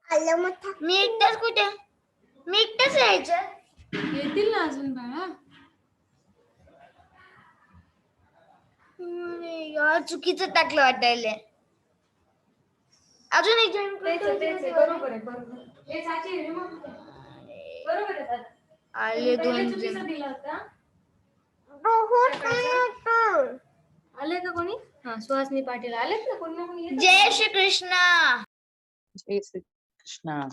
मी एकटाच कुठे? मी एकटाच यायचं. येतील ना अजून बाळा. यार चुकीचं टाकलं वाटायला. अजून एक जण बरोबर आहे बरोबर. हे साची आहे मग बरोबर आहे दादा. आले दोन चुकीचा जण. दिला होता. बहुत आले का कोणी? हा सुहासनी पाटील आलेत ना कोणी ना कोणी येतात. जय श्री कृष्ण. जय श्री कृष्ण.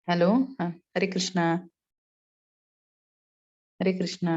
हॅलो, हरे कृष्णा. हरे कृष्णा.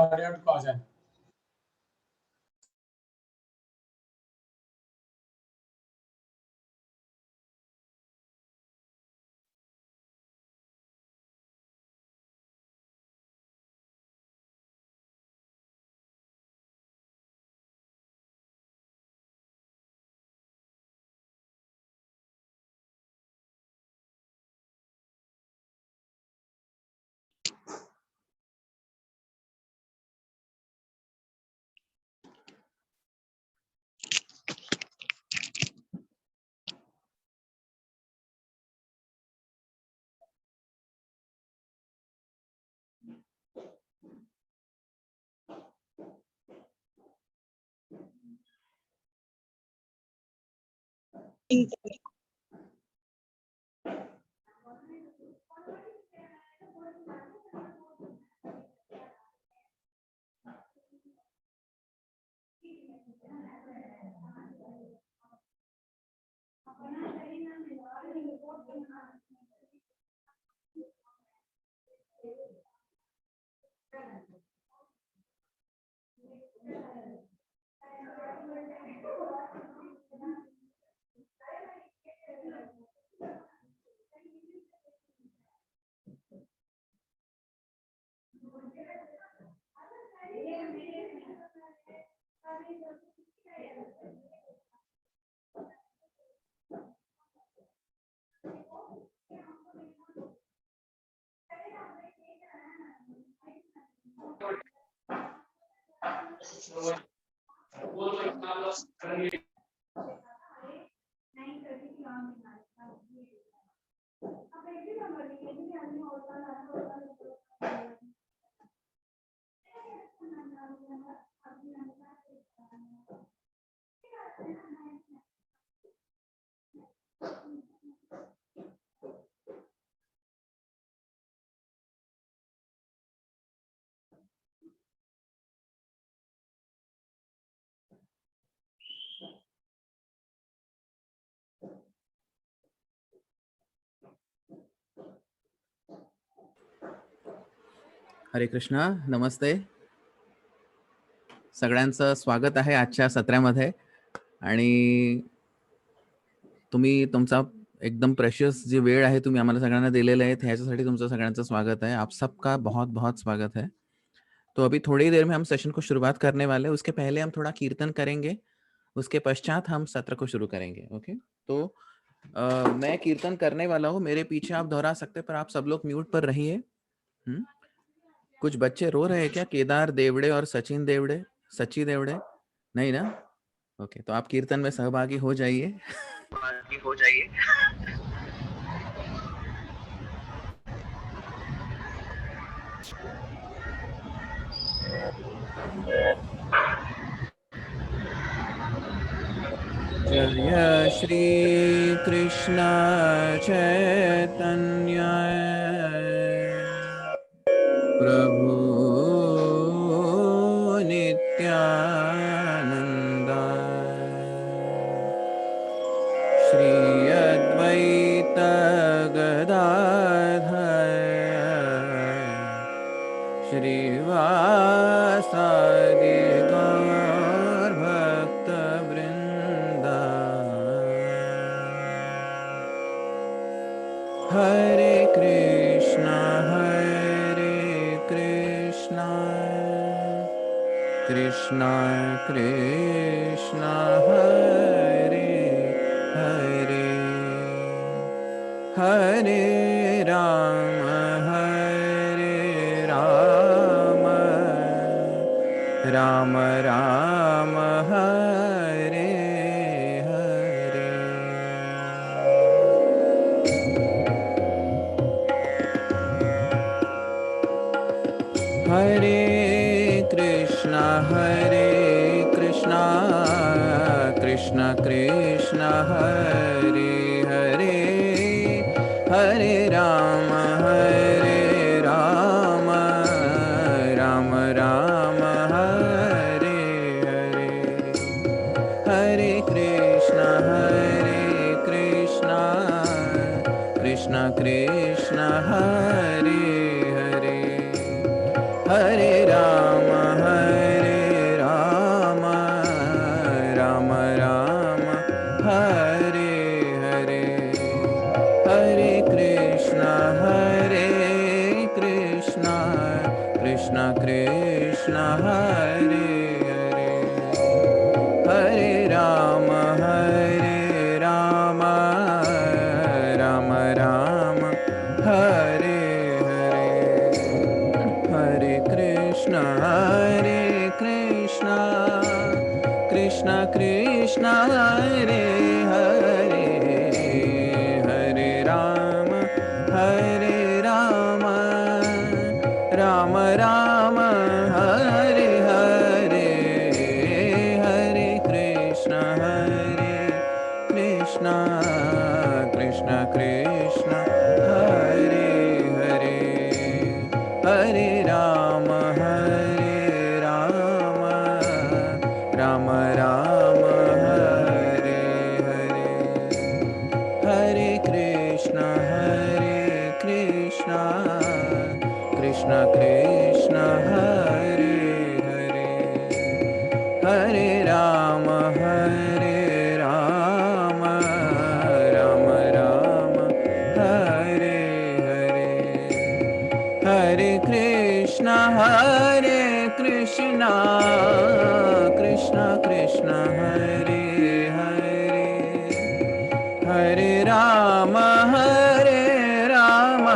8:30 को आ जाए। हरे कृष्णा, नमस्ते. सगळ्यांचं स्वागत आहे आजच्या सत्रामध्ये. आणि तुम्ही तुमचा एकदम प्रेशियस जी वेळ आहे तुम्ही आम्हाला सगळ्यांना दिलेले आहे, ह्याच्यासाठी तुमचं सगळ्यांचं स्वागत है. आप सबका बहुत बहुत स्वागत है. तो अभी थोड़ी देर में हम सेशन को शुरुआत करने वाले हैं. उसके पहले हम थोड़ा कीर्तन करेंगे, उसके पश्चात हम सत्र को शुरू करेंगे. ओके, तो मैं कीर्तन करने वाला हूँ. मेरे पीछे आप दोहरा सकते, पर आप सब लोग म्यूट पर रहिए. कुछ बच्चे रो रहे हैं क्या? केदार देवड़े और सचिन देवड़े, सची देवड़े, नहीं ना? ओके, तो आप कीर्तन में सहभागी हो जाइए. जय श्री कृष्ण चैतन्य प्रभु नित्यानंद, श्री अद्वैत गदाधर श्रीवासादि गौर भक्त वृंदा. हरे कृष्णा कृष्णा कृष्णा हरे हरे, हरे राम राम राम हरे हरे. हरे कृष्णा कृष्णा कृष्णा हरे हरे, हरे राम राम राम हरे हरे. हरे कृष्णा कृष्णा कृष्णा हरे हरे, हरे राम राम राम हरे हरे. हरे कृष्णा कृष्णा कृष्णा हरे हरे, हरे राम राम राम हरे हरे. हरे कृष्णा कृष्णा कृष्णा हरे हरे, हरे राम राम राम हरे हरे. हरे कृष्णा कृष्णा कृष्णा हरे हरे, हरे राम राम राम हरे हरे. हरे कृष्णा कृष्णा कृष्णा हरे हरे, हरे राम राम राम हरे हरे. हरे कृष्णा कृष्णा कृष्णा हरे हरे, हरे राम राम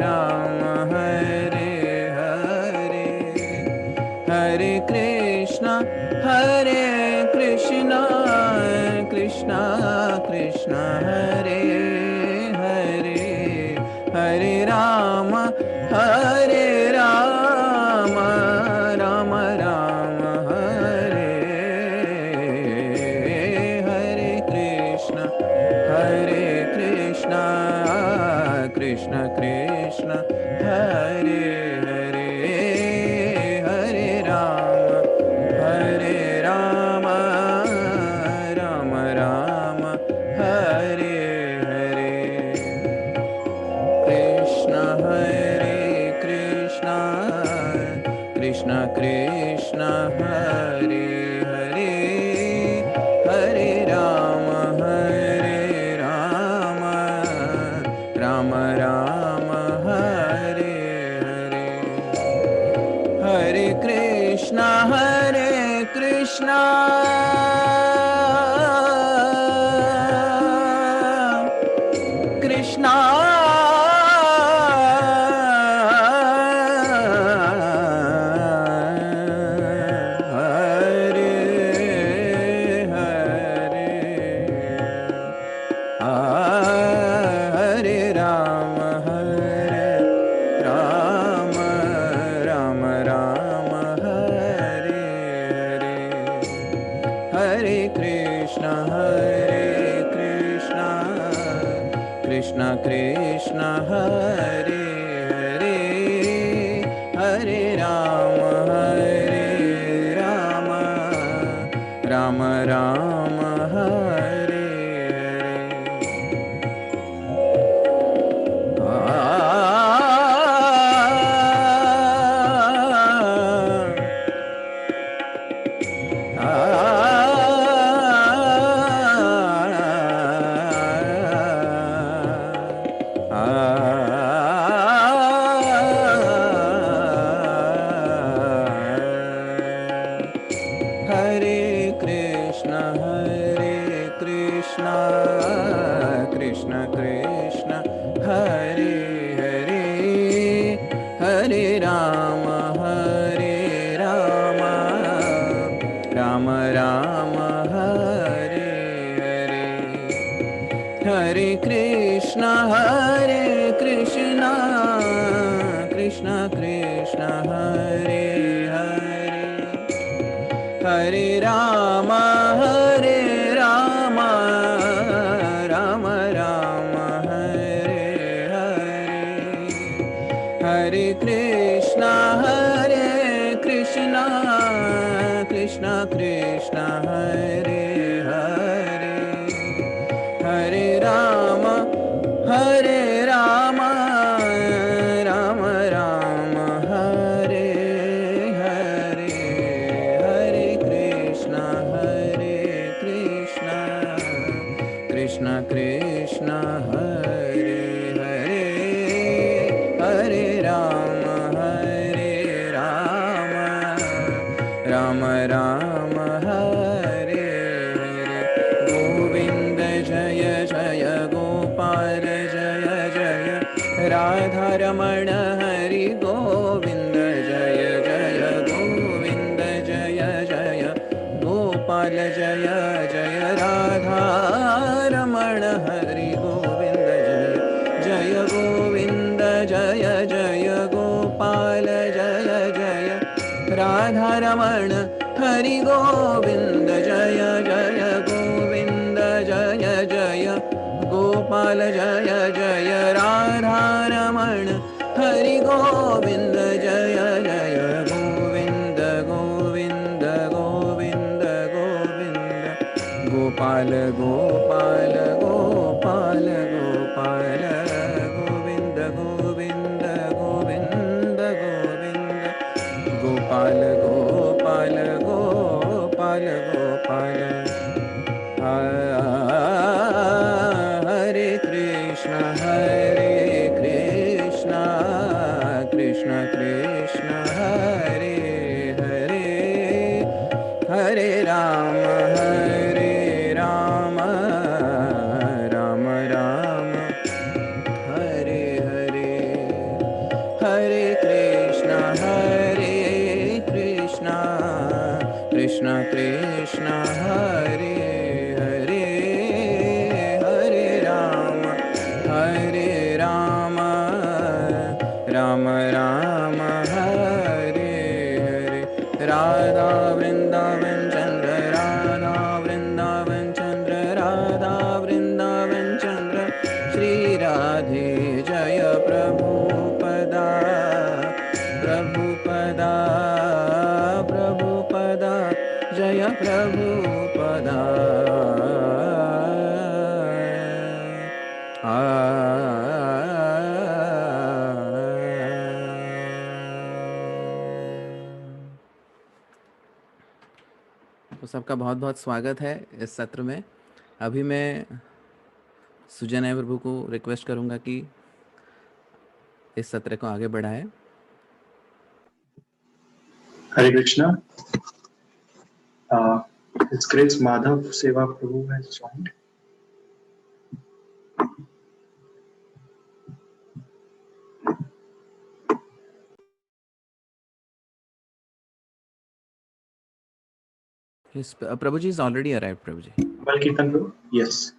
राम हरे हरे. हरे कृष्ण हरे हरे हरे राम राम राम हरे हरे कृष्ण कृष्ण कृष्ण हरे हरे हरे राम राम राम हरे हरे कृष्ण कृष्ण कृष्ण हरे हरे हरे राम राम राम हरे हरे हरे कृष्ण कृष्णा हरे हरे हरे राम राम राम हरे हरे हरे कृष्ण कृष्ण कृष्ण हरे हरे हरे राम राम राम हरे हरे कृष्ण कृष्ण कृष्ण हरे हरे हरे राम राम राम हरे हरे हरे कृष्ण कृष्ण कृष्ण हरे हरे हरे राम राम राम हरे हरे हरे कृष्ण कृष्ण कृष्ण हरे हरे हरे राम राम राम हरे हरे हरे कृष्ण कृष्ण कृष्ण हरे हरे हरे राम राम हरे हरे गोविंद जय जय गोपाल जय जय राधा रमण हरि गोविंद जय जय गोविंद जय जय गोपाल जय जय राधा रमण हरि गोविंद जय जय गोविंद जय जय गोपाल जय जय राधा रमण हरि गोविंद जय जय गोविंद जय जय गोपाल जय जय राधा रमण हरि गोविंद जय जय गोविंद गोविंद गोविंद गोविंद गोपाल गोपाल गोपाल गोपाल गोविंद गोविंद गोविंद गोविंद गोपाल गोपाल गोपाल गोपाल हरे कृष्ण कृष्ण कृष्ण हरे हरे हरे राम तो सबका बहुत बहुत स्वागत है इस सत्र में। अभी मैं सुजय प्रभु को रिक्वेस्ट करूंगा कि इस सत्र को आगे बढ़ाए। Hare Krishna. His Grace Madhav Seva Prabhu has joined. Prabhuji is already arrived, Prabhuji. Amal Kirtan Prabhu? Yes.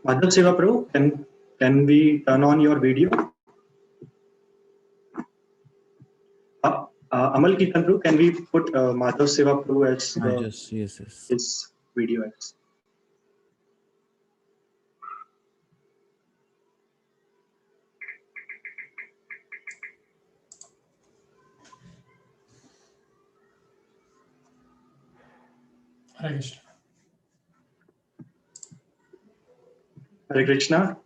Madhav Seva Prabhu, can we turn on your video? Amal Kirtan Prabhu, can we put Madhav Seva Prabhu as Yes. his video as? Hare Krishna. Hare Krishna.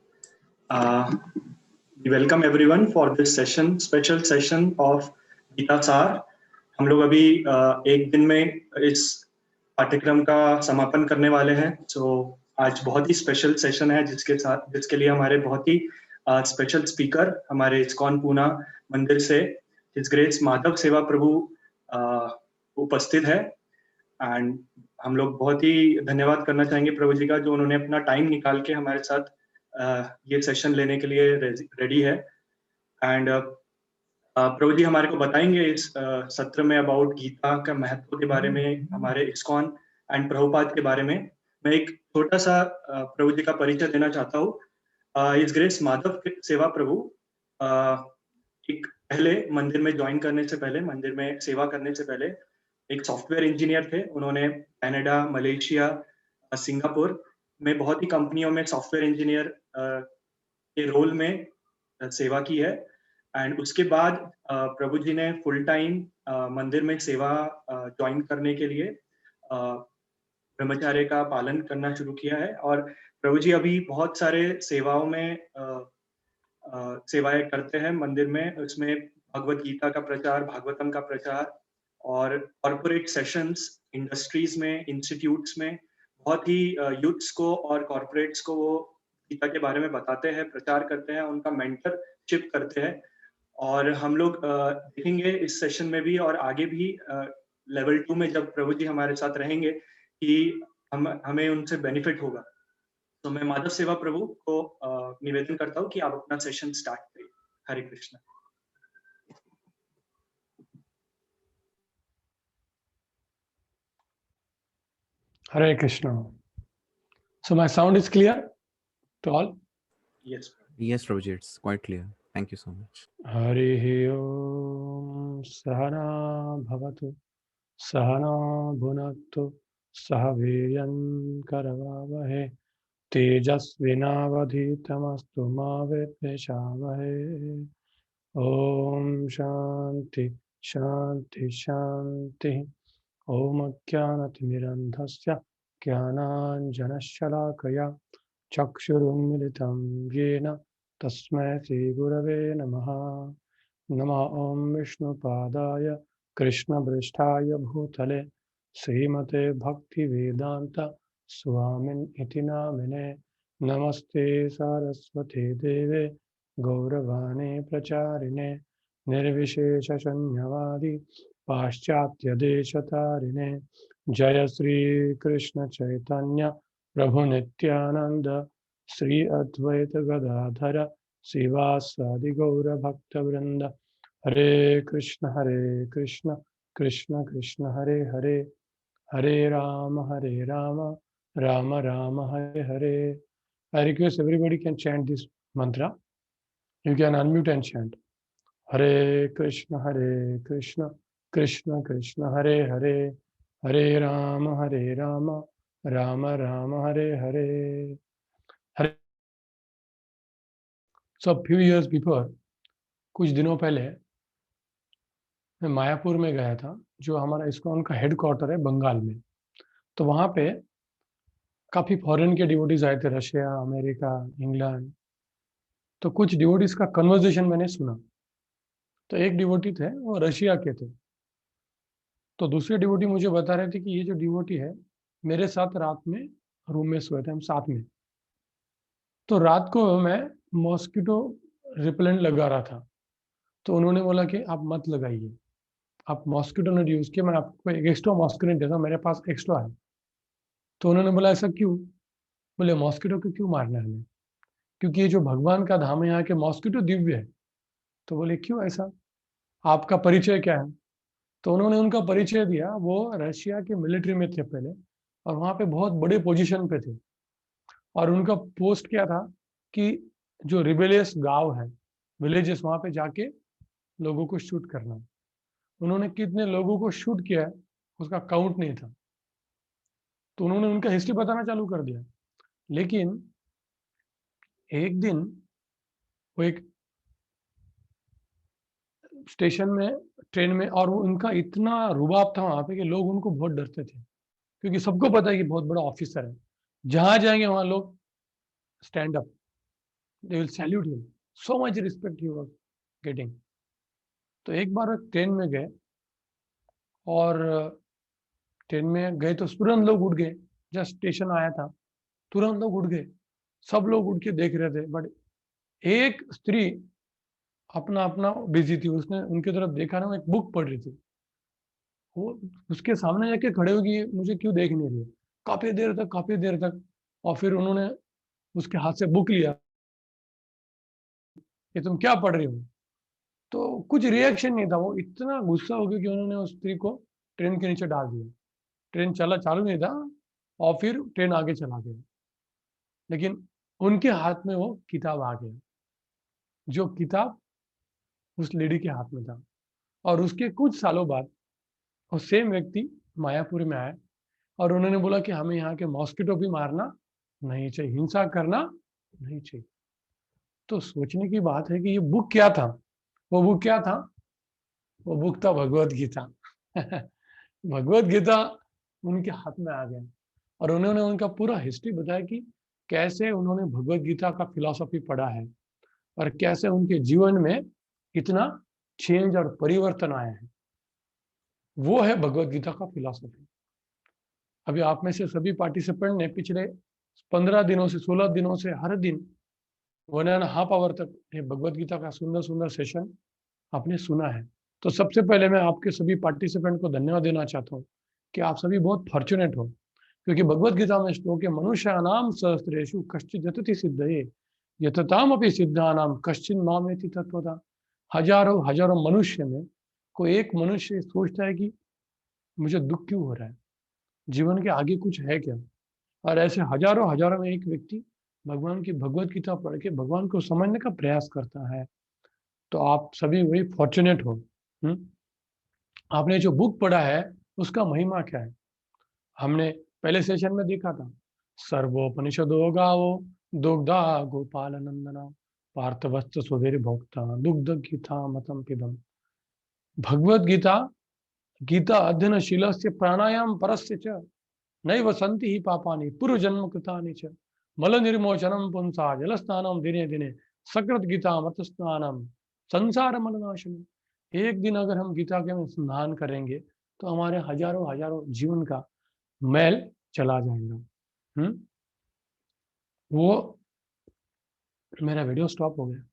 We welcome everyone for this session, special session of Gita सार। हम लोग अभी एक दिन में इस पाठ्यक्रम का समापन करने वाले हैं। आज बहुत ही स्पेशल सेशन है जिसके लिए हमारे बहुत ही स्पेशल स्पीकर हमारे इस्कॉन पूना मंदिर से हिज ग्रेस माधव सेवा प्रभु उपस्थित है। एंड हम लोग बहुत ही धन्यवाद करना चाहेंगे प्रभु जी का, जो उन्होंने अपना टाइम निकाल के हमारे साथ ये सेशन लेने के लिए रेडी है। एंड प्रभु जी हमारे को बताएंगे इस सत्र में अबाउट गीता का महत्व के बारे में, हमारे इस्कॉन एंड प्रभुपाद के बारे में। मैं एक छोटा सा प्रभु जी का परिचय देना चाहता हूँ। हिज ग्रेस माधव सेवा प्रभु एक पहले मंदिर में ज्वाइन करने से पहले, मंदिर में सेवा करने से पहले एक सॉफ्टवेयर इंजीनियर थे। उन्होंने कनाडा, मलेशिया, सिंगापुर में बहुत ही कंपनियों में सॉफ्टवेयर इंजीनियर के रोल में सेवा की है। एंड उसके बाद प्रभु जी ने फुल टाइम मंदिर में सेवा ज्वाइन करने के लिए ब्रह्मचर्य का पालन करना शुरू किया है। और प्रभु जी अभी बहुत सारे सेवाओं में सेवाएं करते हैं मंदिर में। उसमें भगवत गीता का प्रचार, भागवतम का प्रचार और कॉर्पोरेट सेशंस, इंडस्ट्रीज में, इंस्टीट्यूट्स में बहुत ही यूथ्स को और कॉर्पोरेट्स को वो गीता के बारे में बताते हैं, प्रचार करते हैं, उनका मेंटरशिप करते हैं। और हम लोग देखेंगे इस सेशन में भी और आगे भी लेवल 2 में जब प्रभु जी हमारे साथ रहेंगे कि हमें उनसे बेनिफिट होगा। तो मैं माधव सेवा प्रभु को निवेदन करता हूँ कि आप अपना सेशन स्टार्ट करिए। हरे Krishna. Hare Krishna. So my sound is clear to all? Yes. Yes, Prabhuji, it's quite clear. Thank you so much. Harihi Om Sahana Bhavatu Sahana Bhunaktu Sahaviryan Karavavahe Tejasvinavadhitamastu ma Vidvishavahe. Om Shanti Shanti Shanti. Om Jnanatimirandhasya Jnananjanashalakaya Chakshurunmilitam Yena Tasmai Shri Gurave Namaha. Nama Om Vishnu Padaya Krishna Brishtaya Bhutale Srimate Bhakti Vedanta Swamin Iti Namine. Namaste Saraswate Deve Gauravane Pracharine Nirvishesha Shanyavadi Paschatya Deshatarine. Jaya Sri Krishna Chaitanya Prabhu Nityananda Sri Advaita Gadadhara Sivasadi Gaura Bhakta Vrinda. Hare Krishna Krishna Krishna Hare Hare Hare Rama Rama Rama Hare Hare. I request everybody can chant this mantra. You can unmute and chant. Hare Krishna Krishna Krishna Hare Hare Hare Rama Ram Ram Hare Hare Hare. So few years before, कुछ दिनों पहले मैं मायापुर में गया था, जो हमारा ISKCON का हेडक्वार्टर है बंगाल में। तो वहाँ पे काफ़ी फॉरेन के डिवोटीज आए थे, रशिया, अमेरिका, इंग्लैंड। तो कुछ डिवोटीज का कन्वर्सेशन मैंने सुना। तो एक डिवोटी थे, वो रशिया के थे। तो दूसरे डिवोटी मुझे बता रहे थे कि ये जो डिवोटी है, मेरे साथ रात में रूम में सोए थे हम साथ में। तो रात को मैं मॉस्किटो रिपेलेंट लगा रहा था। तो उन्होंने बोला कि आप मत लगाइए, आप मॉस्किटो नेट यूज़ किए, मैं आपको एक एक्स्ट्रा मॉस्किटो नेट देता हूँ, मेरे पास एक्स्ट्रा है। तो उन्होंने बोला ऐसा क्यों? बोले मॉस्किटो को क्यों मारना है हमें, क्योंकि ये जो भगवान का धाम है, यहाँ के मॉस्किटो दिव्य है। तो बोले क्यों ऐसा, आपका परिचय क्या है? तो उन्होंने उनका परिचय दिया। वो रशिया के मिलिट्री में थे पहले, और वहाँ पे बहुत बड़े पोजीशन पे थे। और उनका पोस्ट क्या था कि जो रिबेलियस गांव है, विलेजेस, वहाँ पे जाके लोगों को शूट करना। उन्होंने कितने लोगों को शूट किया है उसका काउंट नहीं था। तो उन्होंने उनका हिस्ट्री बताना चालू कर दिया। लेकिन एक दिन वो एक स्टेशन में, ट्रेन में, और वो उनका इतना रुबाब था वहाँ पे कि लोग उनको बहुत डरते थे, क्योंकि सबको पता है कि बहुत बड़ा ऑफिसर है। जहाँ जाएंगे वहाँ लोग stand up, they will salute him, so much respect he was getting. तो एक बार ट्रेन में गए, और ट्रेन में गए तो तुरंत लोग उठ गए। जस्ट स्टेशन आया था, तुरंत लोग उठ गए, सब लोग उठ के देख रहे थे। बट एक स्त्री अपना अपना बिजी थी, उसने उनकी तरफ देखा ना, वो एक बुक पढ़ रही थी। वो उसके सामने जाके खड़े होगी, मुझे क्यों देख नहीं रही है, काफी देर तक, काफी देर तक। और फिर उन्होंने उसके हाथ से बुक लिया कि तुम क्या पढ़ रही हो। तो कुछ रिएक्शन नहीं था, वो इतना गुस्सा हो गया कि उन्होंने उस स्त्री को ट्रेन के नीचे डाल दिया। ट्रेन चालू नहीं था, और फिर ट्रेन आगे चला गया। लेकिन उनके हाथ में वो किताब आ गया, जो किताब उस लेडी के हाथ में था। और उसके कुछ सालों बाद वो सेम व्यक्ति मायापुर में आए, और उन्होंने बोला कि हमें यहाँ के मॉस्किटो भी मारना नहीं चाहिए, हिंसा करना नहीं चाहिए। तो सोचने की बात है कि ये बुक क्या था। वो बुक क्या था? वो बुक था भगवत गीता। भगवत गीता उनके हाथ में आ गया, और उन्होंने उनका पूरा हिस्ट्री बताया कि कैसे उन्होंने भगवत गीता का फिलॉसफी पढ़ा है, और कैसे उनके जीवन में इतना चेंज और परिवर्तन आया है। वो है भगवत गीता का फिलॉसफी। अभी आप में से सभी पार्टिसिपेंट ने पिछले 15 दिनों से, 16 दिनों से हर दिन 1.5 आवर तक ये भगवत गीता का सुंदर सुंदर सेशन आपने सुना है। तो सबसे पहले मैं आपके सभी पार्टिसिपेंट को धन्यवाद देना चाहता हूँ कि आप सभी बहुत फॉर्चुनेट हो, क्योंकि भगवत गीता में श्लोक है, मनुष्यानाम सहस्रेषु कश्चित् यतति सिद्धये यततामपि सिद्धानाम कश्चिन् मामेति तत्वतः। हजारों हजारों मनुष्य में कोई एक मनुष्य सोचता है कि मुझे दुख क्यों हो रहा है, जीवन के आगे कुछ है क्या। और ऐसे हजारों हजारों में एक व्यक्ति भगवान की भगवत गीता पढ़ के भगवान को समझने का प्रयास करता है। तो आप सभी वही फॉर्चुनेट हो। आपने जो बुक पढ़ा है उसका महिमा क्या है, हमने पहले सेशन में देखा था। सर्वोपनिषदो गावो दुग्धा गोपाल नंदना पार्थवस्त सुधीर भोक्ता दुग्ध गीता मतम पिबम। भगवत गीता, गीता अध्ययनशीलस्य प्राणायाम परस्य च नैव सन्ति हि पापानि पूर्व जन्म कृतानि च मल निर्मोचनम पुंसा जल स्नानम दिने दिने सकृत गीता मत स्नानम संसार मलनाशनम। एक दिन अगर हम गीता के में स्नान करेंगे तो हमारे हजारों हजारों जीवन का मैल चला जाएगा। वो मेरा वीडियो स्टॉप हो गया।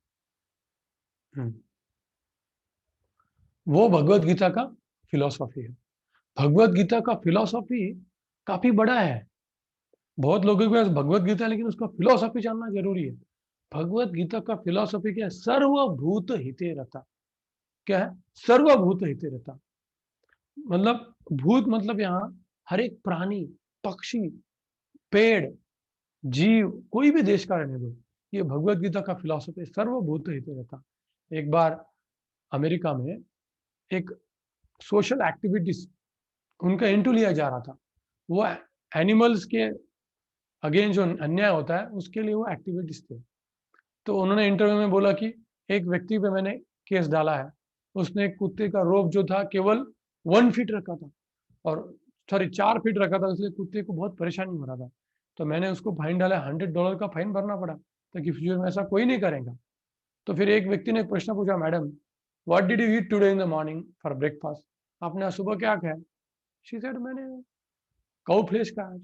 वो भगवत गीता का फिलॉसफी है। भगवत गीता का फिलॉसफी काफी बड़ा है। बहुत लोगों के पास भगवत गीता है, लेकिन उसका फिलॉसफी जानना जरूरी है। भगवत गीता का फिलॉसफी क्या है? सर्वभूत हिते रता। क्या है? सर्वभूत हिते रता। मतलब भूत मतलब यहाँ हर एक प्राणी, पक्षी, पेड़, जीव, कोई भी देश का रहने दो, ये भगवत गीता का फिलॉसफी सर्वभूत हिते रता। एक बार अमेरिका में एक सोशल एक्टिविटीज, उनका इंटरव्यू लिया जा रहा था। वो एनिमल्स के अगेन जो अन्याय होता है उसके लिए वो एक्टिविटीज थे। तो उन्होंने इंटरव्यू में बोला कि एक व्यक्ति पे मैंने केस डाला है, उसने एक कुत्ते का रोप जो था केवल 1 फीट रखा था, और सॉरी 4 फीट रखा था, इसलिए कुत्ते को बहुत परेशानी हो रहा था। तो मैंने उसको फाइन डाला, $100 का फाइन भरना पड़ा, ताकि फ्यूचर में ऐसा कोई नहीं करेगा। तो फिर एक व्यक्ति ने प्रश्न पूछा, madam what did you eat today in the morning for breakfast? आपने आज सुबह क्या खाया? शी सेड मैंने काऊ फ्लेश खाया।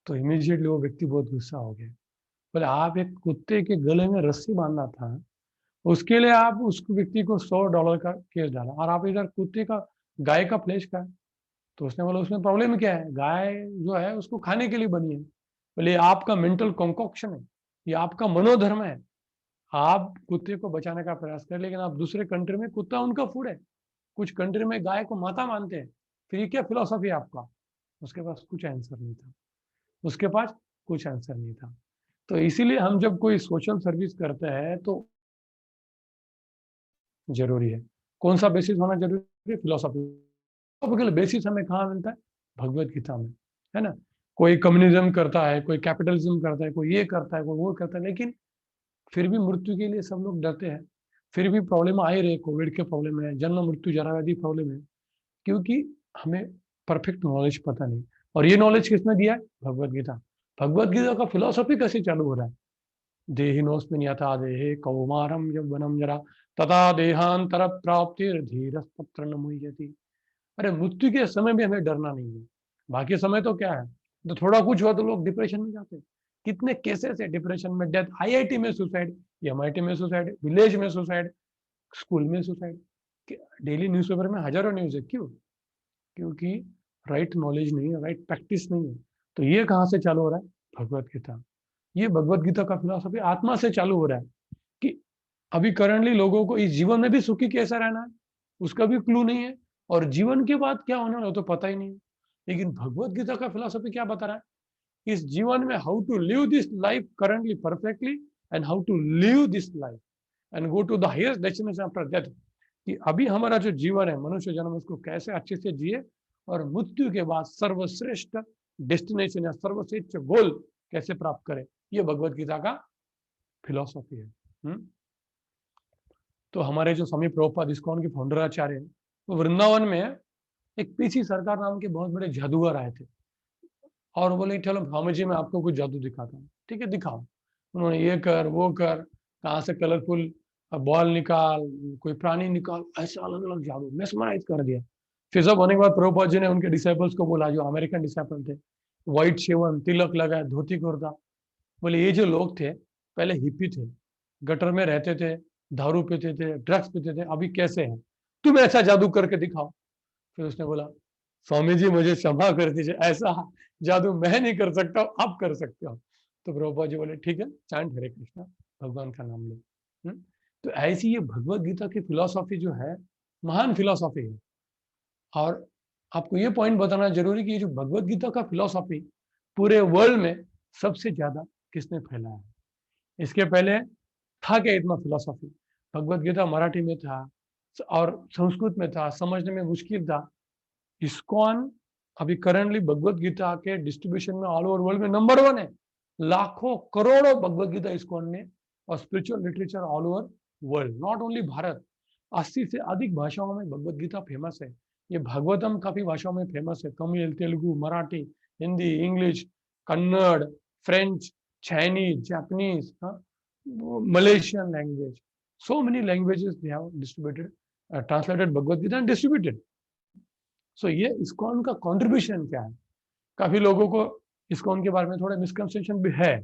तो इमीडिएटली वो व्यक्ति बहुत गुस्सा हो गया। बोले आप एक कुत्ते के गले में रस्सी बांधना था, उसके लिए आप उस व्यक्ति को $100 का केस डाला, और आप इधर कुत्ते का गाय का फ्लेश खाए। तो उसने बोला उसमें प्रॉब्लम क्या है, गाय जो है उसको खाने के लिए बनी है। बोले आपका मेंटल कॉन्कॉक्शन है, ये आपका मनोधर्म है। आप कुत्ते को बचाने का प्रयास करें, लेकिन आप दूसरे कंट्री में कुत्ता उनका फूड है, कुछ कंट्री में गाय को माता मानते हैं। फिर ये क्या फिलॉसफी है आपका? उसके पास कुछ आंसर नहीं था, उसके पास कुछ आंसर नहीं था। तो इसीलिए हम जब कोई सोशल सर्विस करते हैं तो जरूरी है, कौन सा बेसिस होना जरूरी है? फिलोसॉफिकल बेसिस हमें कहाँ मिलता है? भगवत गीता में, है ना। कोई कम्युनिज्म करता है, कोई कैपिटलिज्म करता है, कोई ये करता है, कोई वो करता है, लेकिन फिर भी मृत्यु के लिए सब लोग डरते हैं। फिर भी प्रॉब्लम आ ही रही, कोविड के प्रॉब्लम है, जन्म मृत्यु जरा व्याधि प्रॉब्लम है, क्योंकि हमें परफेक्ट नॉलेज पता नहीं। और ये नॉलेज किसने दिया है? भगवत गीता। भगवत गीता का फिलोसॉफी कैसे चालू हो रहा है? देहिनोस्मिन् यथा देहे कौमारम यौवनम जरा तथा देहांतर प्राप्तिर धीरस्तत्र न मुह्यति। अरे मृत्यु के समय भी हमें डरना नहीं है। बाकी समय तो क्या है, तो थोड़ा कुछ हुआ तो लोग डिप्रेशन में जाते हैं। कितने केसेस है डिप्रेशन में, डेथ, आईआईटी में सुसाइड, एमआईटी में सुसाइड, विलेज में सुसाइड, स्कूल में सुसाइड, डेली न्यूज़पेपर में हजारों न्यूज है। क्यों? क्योंकि राइट नॉलेज नहीं है, राइट प्रैक्टिस नहीं है। तो ये कहाँ से चालू हो रहा है? भगवत गीता। ये भगवत गीता का फिलॉसफी आत्मा से चालू हो रहा है कि अभी करंटली लोगों को इस जीवन में भी सुखी कैसा रहना है उसका भी क्लू नहीं है, और जीवन के बाद क्या होने वाला तो पता ही नहीं है। लेकिन भगवत गीता का फिलॉसफी क्या बता रहा है? इस जीवन में how to live this life currently perfectly, and how to live this life and go to the highest destination after death. कि अभी हमारा जो जीवन है, मनुष्य जन्म, उसको कैसे अच्छे से जिए, और मृत्यु के बाद सर्वश्रेष्ठ डेस्टिनेशन या सर्वश्रेष्ठ गोल कैसे प्राप्त करें। ये भगवत गीता का फिलॉसफी है। तो हमारे जो स्वामी प्रभुपाद इस्कॉन के फाउंडर आचार्य हैं, वो वृंदावन में एक पीसी सरकार नाम के बहुत बड़े जादूगर आए थे, और बोले चलो स्वामी जी मैं आपको कुछ जादू दिखाता हूँ। ठीक है, दिखाओ। उन्होंने ये कर वो कर, कहाँ से कलरफुल बॉल निकाल, कोई प्राणी निकाल, ऐसे अलग अलग जादू मेस्मराइज कर दिया। फिर सब होने के बाद प्रभुपाद जी ने उनके डिसाइपल्स को बोला, जो अमेरिकन डिसाइपल थे, व्हाइट शेवन, तिलक लगाए, धोती कुर्ता। बोले ये जो लोग थे पहले हिप्पी थे, गटर में रहते थे, दारू पीते थे, ड्रग्स पीते थे, अभी कैसे हैं? तुम ऐसा जादू करके दिखाओ। फिर उसने बोला स्वामी जी मुझे क्षमा कर दीजिए, ऐसा जादू मैं नहीं कर सकता, आप कर सकते हो। तो प्रभुपाद जी बोले ठीक है, चांट हरे कृष्णा, भगवान का नाम लो। तो ऐसी ये भगवत गीता की फिलॉसफी जो है, महान फिलॉसफी है। और आपको ये पॉइंट बताना जरूरी कि ये जो भगवत गीता का फिलॉसफी पूरे वर्ल्ड में सबसे ज्यादा किसने फैलाया है? इसके पहले था क्या इतना फिलॉसफी? भगवत गीता मराठी में था और संस्कृत में था, समझने में मुश्किल था। इस्कॉन अभी करंटली भगवत गीता के डिस्ट्रीब्यूशन में ऑल ओवर वर्ल्ड में नंबर 1 है। लाखों करोड़ों भगवत गीता इस्कॉन ने, और spiritual literature all over world, not only Bharat. 80 से अधिक भाषाओं में भगवत गीता फेमस है। ये भागवतम काफी भाषाओं में फेमस है, Tamil, Telugu, Marathi, Hindi, English, Kannada, French, Chinese, Japanese, Malaysian language, so many languages they have distributed, translated Bhagavad Gita and distributed. So ये इस्कॉन का कंट्रीब्यूशन क्या है? काफी लोगों को इस्कॉन के बारे में थोड़ा मिसकंसेप्शन भी है,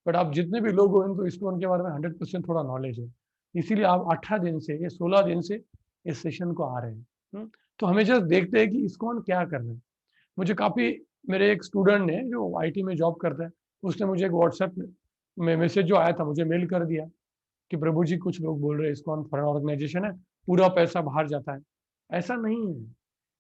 बट आप जितने भी लोग हो इनको इस्कॉन के बारे में 100% थोड़ा नॉलेज है। इसीलिए आप 18 दिन से या 16 दिन से इस सेशन को आ रहे हैं। तो हमें जस्ट देखते हैं कि इस्कॉन क्या कर रहे हैं। मुझे काफी, मेरे एक स्टूडेंट ने जो IT में जॉब करता है, उसने मुझे एक व्हाट्सएप में मैसेज जो आया था, मुझे मेल कर दिया कि प्रभु जी कुछ लोग बोल रहे हैं इस्कॉन फॉरेन ऑर्गेनाइजेशन है, पूरा पैसा बाहर जाता है। ऐसा नहीं है।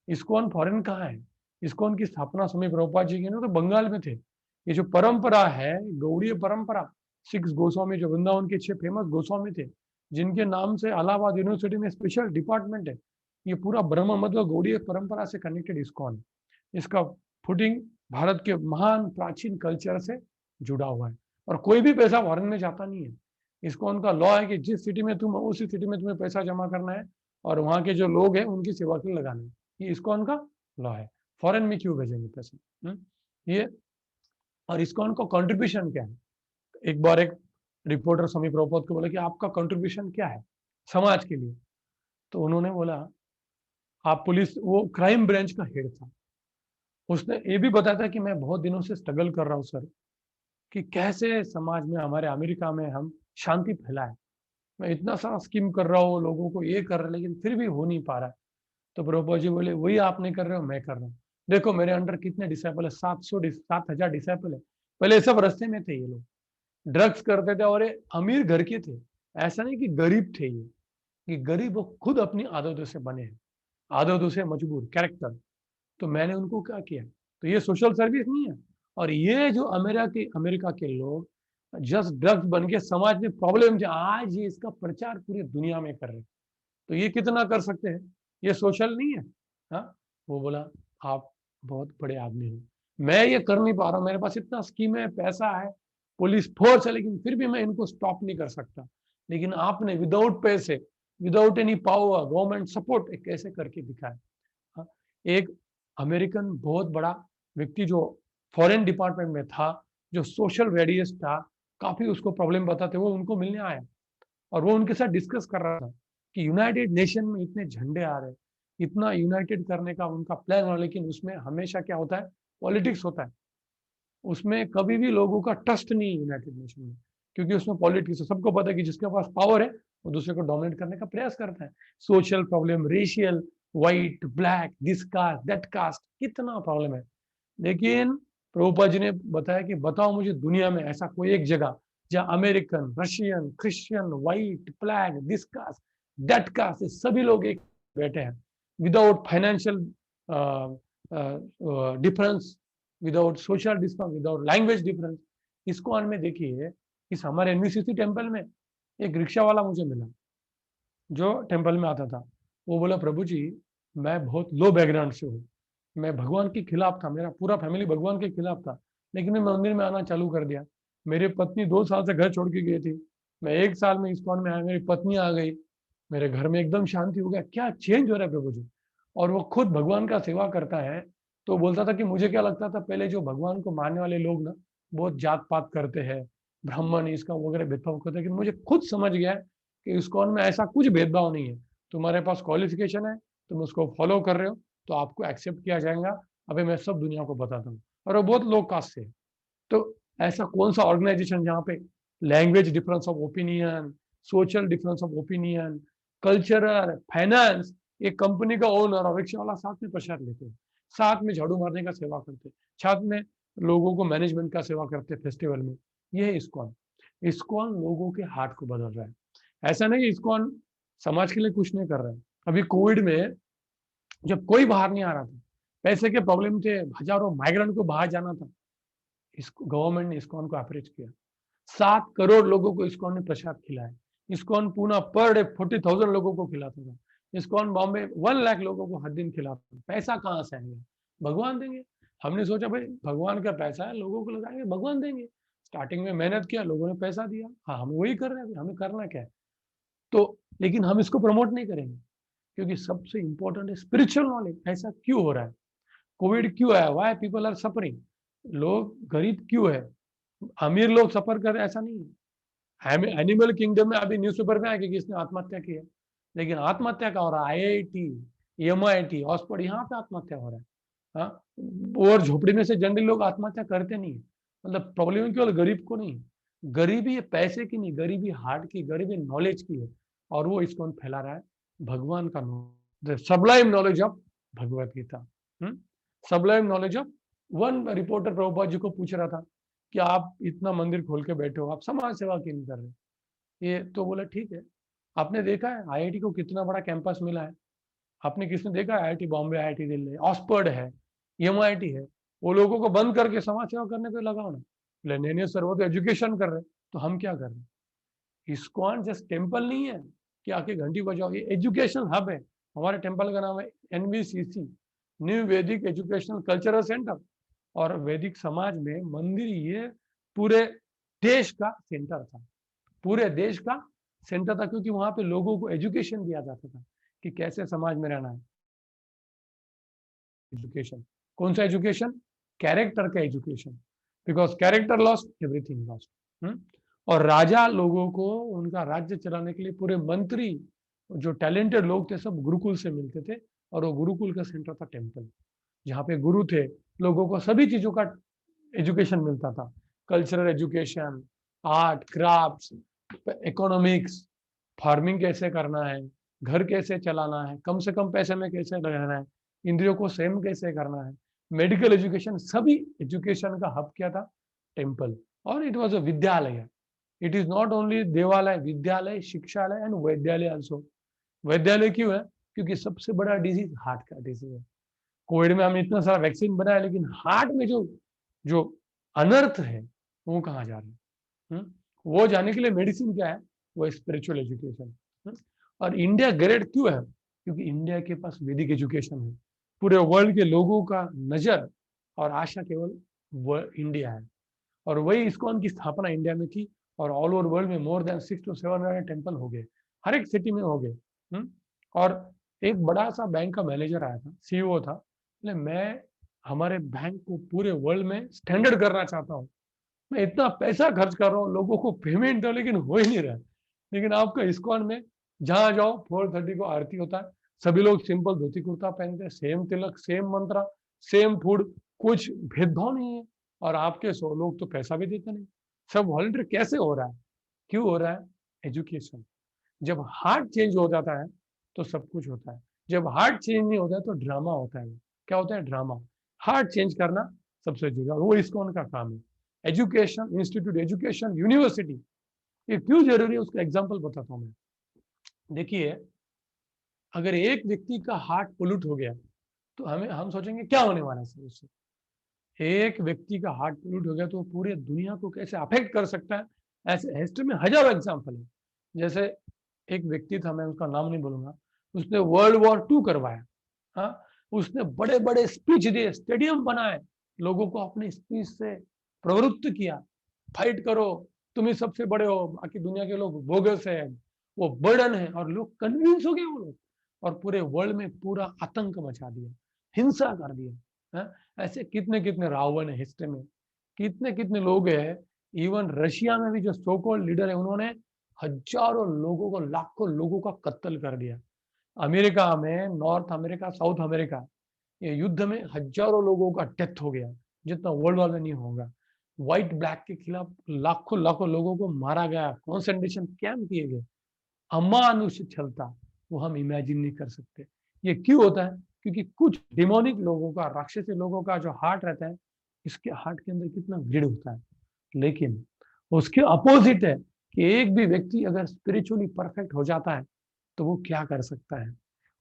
इस्कॉन फॉरेन कहाँ है? इस्कॉन की स्थापना स्वामी प्रभुपाद जी की तो बंगाल में थे। ये जो परंपरा है, गौड़ीय परंपरा, 6 गोस्वामी जो वृंदावन के 6 फेमस गोस्वामी थे, जिनके नाम से इलाहाबाद यूनिवर्सिटी में स्पेशल डिपार्टमेंट है। ये पूरा ब्रह्म मतलब गौड़ीय परंपरा से कनेक्टेड इस्कॉन। इसका फुटिंग भारत के महान प्राचीन कल्चर से जुड़ा हुआ है और कोई भी पैसा फॉरेन में जाता नहीं है। इसको उनका लॉ है कि जिस सिटी में तुम हो उसी सिटी में तुम्हें पैसा जमा करना है और वहाँ के जो लोग हैं उनकी सेवा के लिए लगाना है। ये इसको उनका लॉ है। फॉरेन में क्यों भेजेंगे पैसे? ये और इसको उनको कंट्रीब्यूशन क्या है? एक बार एक रिपोर्टर स्वामी प्रभुपाद को बोला कि आपका कंट्रीब्यूशन क्या है समाज के लिए? तो उन्होंने बोला आप पुलिस, वो क्राइम ब्रांच का हेड था, उसने ये भी बताया था कि मैं बहुत दिनों से स्ट्रगल कर रहा हूँ सर कि कैसे समाज में हमारे अमेरिका में हम शांति फैलाए। मैं इतना सारा स्कीम कर रहा हूँ, लोगों को ये कर रहा है, लेकिन फिर भी हो नहीं पा रहा है। तो प्रभुपाद जी बोले वही आप नहीं कर रहे हो, मैं कर रहा हूँ। देखो मेरे अंडर कितने डिसाइपल है, 7,000 डिसाइपल है। पहले सब रास्ते में थे, ये लोग ड्रग्स करते थे और ये अमीर घर के थे, ऐसा नहीं कि गरीब थे ये गरीब वो खुद अपनी आदतों से बने हैं, आदतों से मजबूर कैरेक्टर। तो मैंने उनको क्या किया? तो ये सोशल सर्विस नहीं है। और ये जो अमेरिका के लोग जस्ट ड्रग्स बन के समाज में प्रॉब्लम आज ये इसका प्रचार पूरी दुनिया में कर रहे हैं। तो ये कितना कर सकते हैं? ये सोशल नहीं है। हाँ, वो बोला आप बहुत बड़े आदमी हो, मैं ये कर नहीं पा रहा हूँ, मेरे पास इतना स्कीम है, पैसा है, पुलिस फोर्स है, लेकिन फिर भी मैं इनको स्टॉप नहीं कर सकता। लेकिन आपने विदाउट पैसे, without any power, government support कैसे करके दिखाया। हाँ, एक अमेरिकन बहुत बड़ा व्यक्ति जो फॉरेन डिपार्टमेंट में था, जो सोशल रेडियस था, काफी उसको प्रॉब्लम बताते, वो उनको मिलने आया और वो उनके साथ डिस्कस कर रहा था कि यूनाइटेड नेशन में इतने झंडे आ रहे, इतना यूनाइटेड करने का उनका प्लान हो, लेकिन उसमें हमेशा क्या होता है? पॉलिटिक्स होता है। उसमें कभी भी लोगों का ट्रस्ट नहीं है यूनाइटेड नेशन में, क्योंकि उसमें पॉलिटिक्स है। सबको पता है कि जिसके पास पावर है वो दूसरे को डोमिनेट करने का प्रयास करता है। Social problem, racial, white, black, this caste, that caste, कितना प्रॉब्लम है। लेकिन प्रभुपाद जी ने बताया कि बताओ मुझे दुनिया में ऐसा कोई एक जगह जहाँ American, Russian, Christian, white, black, this caste, that caste, सभी लोग एक बैठे हैं without financial difference, without social difference, without language difference. ISKCON में देखिए, इस हमारे एनवीसीसी टेम्पल में एक रिक्शा वाला मुझे मिला जो टेम्पल में आता था। वो बोला प्रभु जी मैं बहुत लो बैकग्राउंड से हूँ, मैं भगवान के खिलाफ था, मेरा पूरा फैमिली भगवान के खिलाफ था, लेकिन मैं मंदिर में आना चालू कर दिया। मेरी पत्नी 2 साल से घर छोड़ के गई थी, मैं 1 साल में इस्कॉन में आया, मेरी पत्नी आ गई, मेरे घर में एकदम शांति हो गया। क्या चेंज हो रहा है प्रभु जी। और वो खुद भगवान का सेवा करता है। तो बोलता था कि मुझे क्या लगता था पहले जो भगवान को मानने वाले लोग ना बहुत जात पात करते हैं, ब्राह्मण इसका वगैरह भेदभाव करते हैं, लेकिन मुझे खुद समझ गया कि इस्कॉन में ऐसा कुछ भेदभाव नहीं है। तुम्हारे पास क्वालिफिकेशन है, तुम उसको फॉलो कर रहे हो तो आपको एक्सेप्ट किया जाएगा। अभी मैं सब दुनिया को बताता हूँ, और वो बहुत लो कास्ट से। तो ऐसा कौन सा ऑर्गेनाइजेशन जहाँ पे language difference of opinion, social difference of opinion, cultural, finance, एक कंपनी का ओनर और रिक्शा वाला साथ में प्रसाद लेते हैं, साथ में झाड़ू मारने का सेवा करते हैं, साथ में लोगों को मैनेजमेंट का सेवा करते हैं फेस्टिवल में। ये है इस्कॉन। इस्कॉन लोगों के हार्ट को बदल रहा है। ऐसा नहीं इस्कॉन समाज के लिए कुछ नहीं कर रहा है। अभी कोविड में जब कोई बाहर नहीं आ रहा था, पैसे के प्रॉब्लम थे, हजारों माइग्रेंट को बाहर जाना था, गवर्नमेंट ने इस्कॉन को अप्रोच किया। 7 करोड़ लोगों को इस्कॉन ने प्रसाद खिलाया। इस्कॉन पूना पर डे 40,000 लोगों को खिलाता था। इस्कॉन बॉम्बे 1 लाख लोगों को हर दिन खिलाता था। पैसा कहाँ से आएंगे? भगवान देंगे। हमने सोचा भाई भगवान का पैसा है, लोगों को लगाएंगे, भगवान देंगे। स्टार्टिंग में मेहनत किया, लोगों ने पैसा दिया, हाँ हम वही कर रहे हैं, हमें करना क्या है। तो लेकिन हम इसको प्रमोट नहीं करेंगे, क्योंकि सबसे इंपॉर्टेंट है स्पिरिचुअल नॉलेज। ऐसा क्यों हो रहा है? कोविड क्यों आया? Why people are suffering? लोग गरीब क्यों है? अमीर लोग सफर कर रहे, ऐसा नहीं है। एनिमल किंगडम में अभी न्यूज़पेपर में आया कि किसने आत्महत्या की है, लेकिन आत्महत्या का हो रहा है IIT, MIT, ऑक्सफोर्ड, यहाँ पे आत्महत्या हो रहा है। हाँ, और झोपड़ी में से जनरली लोग आत्महत्या करते नहीं है। मतलब प्रॉब्लम केवल गरीब को नहीं, गरीबी है पैसे की नहीं, गरीबी हार्ट की, गरीबी नॉलेज की है। और वो इसको फैला रहा है भगवान का knowledge, sublime knowledge of Bhagavad Gita, sublime knowledge of. One reporter Prabhupada ji को पूछ रहा था कि आप इतना मंदिर खोल के बैठे हो, आप समाज सेवा क्यों नहीं कर रहे? ये तो बोला ठीक है, आपने देखा है IIT को कितना बड़ा कैंपस मिला है? आपने किसने देखा है? IIT Bombay, IIT Delhi, Oxford है, MIT है। वो लोगों को बंद करके समाज सेवा करने पे लगाओ ना। नहीं सर वो तो एजुकेशन कर रहे, तो हम क्या कर रहे हैं? इस्कॉन जस्ट टेम्पल नहीं है कि आके घंटी बजाओ, ये एजुकेशन हब है। हमारे टेम्पल का नाम है NVCC, न्यू वैदिक एजुकेशनल कल्चरल सेंटर। और वैदिक समाज में मंदिर ये पूरे देश का सेंटर था, पूरे देश का सेंटर था, क्योंकि वहां पे लोगों को एजुकेशन दिया जाता था कि कैसे समाज में रहना है। एजुकेशन, कौन सा एजुकेशन? कैरेक्टर का education, because character lost everything lost. और राजा लोगों को उनका राज्य चलाने के लिए पूरे मंत्री जो टैलेंटेड लोग थे सब गुरुकुल से मिलते थे, और वो गुरुकुल का सेंटर था टेम्पल, जहाँ पे गुरु थे, लोगों को सभी चीजों का एजुकेशन मिलता था, cultural education, art, crafts, economics, farming कैसे करना है, घर कैसे चलाना है, कम से कम पैसे में कैसे रहना है, इंद्रियों को संयम कैसे करना है, मेडिकल एजुकेशन, सभी एजुकेशन का हब क्या था? टेम्पल। और इट वॉज अ विद्यालय। इट इज नॉट ओनली देवालय, विद्यालय, शिक्षालय एंड वैद्यालय आल्सो। वैद्यालय क्यों है? क्योंकि सबसे बड़ा डिजीज हार्ट का डिजीज है। कोविड में हमने इतना सारा वैक्सीन बनाया, लेकिन हार्ट में जो जो अनर्थ है वो कहाँ जा रहा है? वो जाने के लिए मेडिसिन क्या है? वो स्पिरिचुअल एजुकेशन। और इंडिया ग्रेट क्यों है? क्योंकि इंडिया के पास वैदिक एजुकेशन है। पूरे वर्ल्ड के लोगों का नजर और आशा केवल इंडिया है, और वही इस्कॉन की स्थापना इंडिया में की, और ऑल ओवर वर्ल्ड में मोर देन 600 to 700 टेम्पल हो गए, हर एक सिटी में हो गए। और एक बड़ा सा बैंक का मैनेजर आया था, सीईओ था, बोले मैं हमारे बैंक को पूरे वर्ल्ड में स्टैंडर्ड करना चाहता हूँ, मैं इतना पैसा खर्च कर रहा हूँ, लोगों को पेमेंट दो, लेकिन हो ही नहीं रहा। लेकिन आपका इस्कॉन में जहाँ जाओ 4:30 को आरती होता है, सभी लोग सिंपल धोती कुर्ता पहनते हैं, सेम तिलक, सेम मंत्र, सेम फूड, कुछ भेदभाव नहीं है, और आपके 100 लोग तो पैसा भी देते नहीं। सब वॉलंटियर कैसे हो रहा है? क्यों हो रहा है? एजुकेशन। जब हार्ट चेंज हो जाता है तो सब कुछ होता है, जब हार्ट चेंज नहीं होता है तो ड्रामा होता है। क्या होता है? ड्रामा। हार्ट चेंज करना सबसे जरूरी है, वो इस्कॉन का काम है। एजुकेशन इंस्टीट्यूट, एजुकेशन यूनिवर्सिटी, ये क्यों जरूरी है उसका एग्जाम्पल बताता हूँ मैं। देखिए, अगर एक व्यक्ति का हार्ट पोल्यूट हो गया तो हम सोचेंगे क्या होने वाला है उससे। एक व्यक्ति का हार्ट पोल्यूट हो गया तो पूरे दुनिया को कैसे अफेक्ट कर सकता है, ऐसे हिस्ट्री में हजारों एग्जाम्पल है। जैसे एक व्यक्ति था, मैं उसका नाम नहीं बोलूंगा, उसने World War II करवाया। हाँ, उसने बड़े बड़े स्पीच दिए, स्टेडियम बनाए, लोगों को अपनी स्पीच से प्रवृत्त किया, फाइट करो, तुम ही सबसे बड़े हो, बाकी दुनिया के लोग बोगस है, वो बर्डन है, और लोग कन्विंस हो गए वो लोग, और पूरे वर्ल्ड में पूरा आतंक मचा दिया, हिंसा कर दिया। ऐसे कितने कितने रावण है हिस्ट्री में, कितने कितने लोग हैं। इवन रशिया में भी जो सो कॉल्ड लीडर है, उन्होंने हजारों लोगों को, लाखों लोगों का कत्ल कर दिया। अमेरिका में, नॉर्थ अमेरिका, साउथ अमेरिका, ये युद्ध में हजारों लोगों का डेथ हो गया, जितना वर्ल्ड वॉर में नहीं होगा। व्हाइट ब्लैक के खिलाफ लाखों लाखों लोगों को मारा गया, कॉन्सेंट्रेशन कैंप किए गए, अमानुष छलता, वो हम इमेजिन नहीं कर सकते। ये क्यों होता है? क्योंकि कुछ डिमोनिक लोगों का, राक्षसी लोगों का जो हार्ट रहता है, इसके हार्ट के अंदर कितना ग्रिड होता है। लेकिन उसके अपोजिट है कि एक भी व्यक्ति अगर स्पिरिचुअली परफेक्ट हो जाता है तो वो क्या कर सकता है?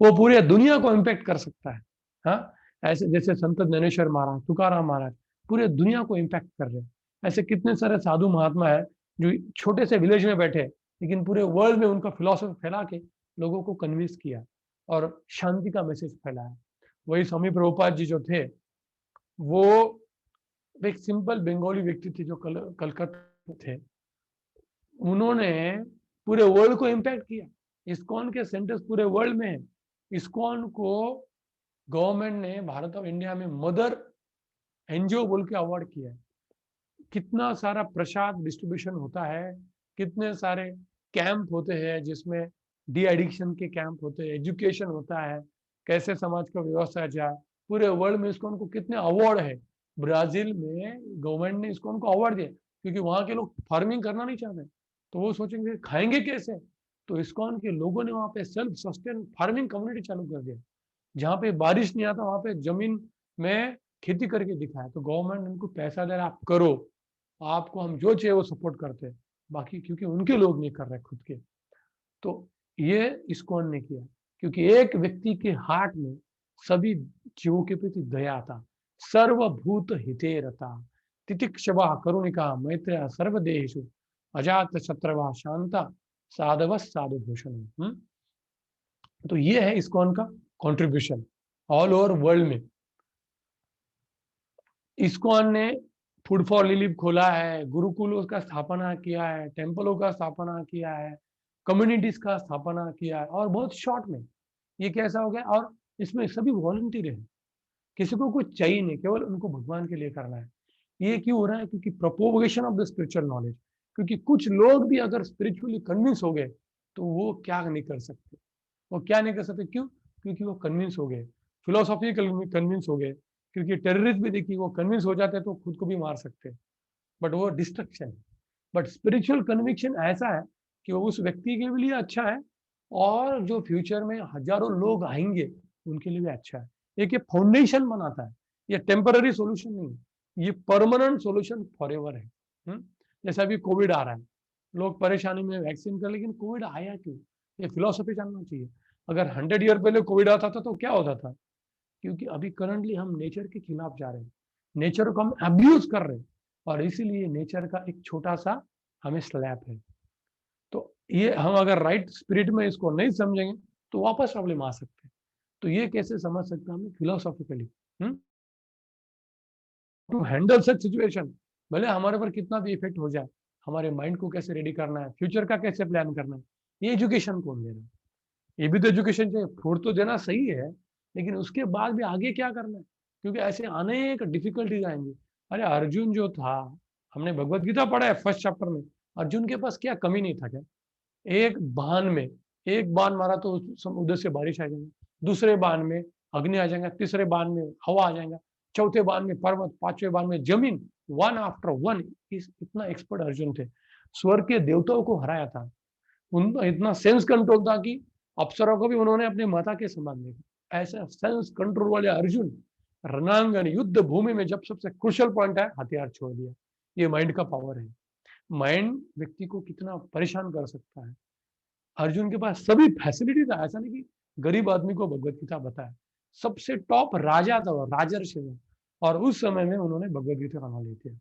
वो पूरी दुनिया को इम्पैक्ट कर सकता है। हाँ, ऐसे जैसे संत ज्ञानेश्वर महाराज, तुकाराम महाराज पूरे दुनिया को इम्पैक्ट कर रहे हैं। ऐसे कितने सारे साधु महात्मा है जो छोटे से विलेज में बैठे, लेकिन पूरे वर्ल्ड में उनका फिलॉसफी फैला के लोगों को कन्विंस किया और शांति का मैसेज फैलाया। वही स्वामी प्रभुपाद जी जो थे, वो एक सिंपल बंगाली व्यक्ति थे जो कलकत्ता थे, उन्होंने पूरे वर्ल्ड को इम्पैक्ट किया। इस्कॉन के सेंटर्स पूरे वर्ल्ड में है। इस्कॉन को गवर्नमेंट ने भारत और इंडिया में मदर एनजीओ बोल के अवार्ड किया है। कितना सारा प्रसाद डिस्ट्रीब्यूशन होता है, कितने सारे कैंप होते हैं जिसमें डी एडिक्शन के कैंप होते हैं, एजुकेशन होता है, कैसे समाज का व्यवस्था जाए। पूरे वर्ल्ड में इस्कॉन को कितने अवार्ड है। ब्राजील में गवर्नमेंट ने इस्कॉन को अवार्ड दिया क्योंकि वहां के लोग फार्मिंग करना नहीं चाहते, तो वो सोचेंगे खाएंगे कैसे, तो इस्कॉन के लोगों ने वहां पे सेल्फ सस्टेन फार्मिंग कम्युनिटी चालू कर दिया। जहाँ पे बारिश नहीं आता वहां पे जमीन में खेती करके दिखाया, तो गवर्नमेंट उनको पैसा दे रहा, आप करो, आपको हम जो चाहिए वो सपोर्ट करते हैं, बाकी क्योंकि उनके लोग नहीं कर रहे खुद के। तो ये इस्कॉन ने किया क्योंकि एक व्यक्ति के हार्ट में सभी जीवों के प्रति दया था। सर्वभूत हिते रता, तितिक्षवा करुणिका मैत्रेय सर्वदेहेषु, अजात शत्रवा शांता साधव साधु भूषण। तो ये है इस्कॉन का कंट्रीब्यूशन ऑल ओवर वर्ल्ड में। इस्कॉन ने फूड फॉर रिलीफ खोला है, गुरुकुलों का स्थापना किया है, टेम्पलों का स्थापना किया है, कम्युनिटीज का स्थापना किया है, और बहुत शॉर्ट में ये कैसा हो गया। और इसमें सभी वॉलंटियर है, किसी को कुछ चाहिए नहीं, केवल उनको भगवान के लिए करना है। ये क्यों हो रहा है? क्योंकि propagation of the spiritual knowledge. क्योंकि कुछ लोग भी अगर स्पिरिचुअली कन्विंस हो गए तो वो क्या नहीं कर सकते, वो क्या नहीं कर सकते, क्यों? क्योंकि वो कन्विंस हो गए, फिलोसॉफी कन्विंस हो गए। क्योंकि टेररिस्ट भी देखिए वो कन्विंस हो जाते हैं तो खुद को भी मार सकते हैं, बट वो डिस्ट्रक्शन है। बट स्पिरिचुअल कन्विक्शन ऐसा है कि वो उस व्यक्ति के लिए अच्छा है, और जो फ्यूचर में हजारों लोग आएंगे उनके लिए भी अच्छा है। एक ये फाउंडेशन बनाता है, ये टेम्पररी सॉल्यूशन नहीं है, ये परमानेंट सॉल्यूशन फॉरएवर है। जैसे अभी कोविड आ रहा है, लोग परेशानी में वैक्सीन कर, लेकिन कोविड आया क्यों? ये फिलोसफी जानना चाहिए। अगर 100 ईयर पहले कोविड आता था तो क्या होता था? क्योंकि अभी करंटली हम नेचर के खिलाफ जा रहे हैं, नेचर को हम अब्यूज कर रहे हैं, और इसीलिए नेचर का एक छोटा सा हमें स्लैप है। तो ये हम अगर राइट स्पिरिट में इसको नहीं समझेंगे तो वापस प्रॉब्लम आ सकते हैं। तो ये कैसे समझ सकते हैं हमें philosophically to handle such situation. भले हमारे पर कितना भी इफेक्ट हो जाए, हमारे माइंड को कैसे रेडी करना है, फ्यूचर का कैसे प्लान करना है, ये एजुकेशन कौन दे रहा है? ये भी तो एजुकेशन चाहिए। फूड तो देना सही है, लेकिन उसके बाद भी आगे क्या करना है? क्योंकि ऐसे अनेक डिफिकल्टीज आएंगी। अरे अर्जुन जो था, हमने भगवत गीता पढ़ा है फर्स्ट चैप्टर में, अर्जुन के पास क्या कमी नहीं था क्या? एक बाण में, एक बाण मारा तो उधर से बारिश आ जाएगी, दूसरे बाण में अग्नि आ जाएगा, तीसरे बाण में हवा आ जाएगा, चौथे बाण में पर्वत, पांचवें बाण में जमीन, वन आफ्टर वन। इतना एक्सपर्ट अर्जुन थे, स्वर्ग के देवताओं को हराया था, उनका इतना सेंस कंट्रोल था कि अप्सरा को भी उन्होंने अपने माता के समान देखा। ऐसा सेंस कंट्रोल वाले अर्जुन रणांगन युद्ध भूमि में जब सबसे क्रुशियल पॉइंट है, हथियार छोड़ दिया। ये माइंड का पावर है। माइंड व्यक्ति को कितना परेशान कर सकता है। अर्जुन के पास सभी फैसिलिटी था, ऐसा नहीं कि गरीब आदमी को भगवत गीता बताया। सबसे टॉप राजा था, राजर्षि में, और उस समय में उन्होंने भगवत गीता का नॉलेज दिया।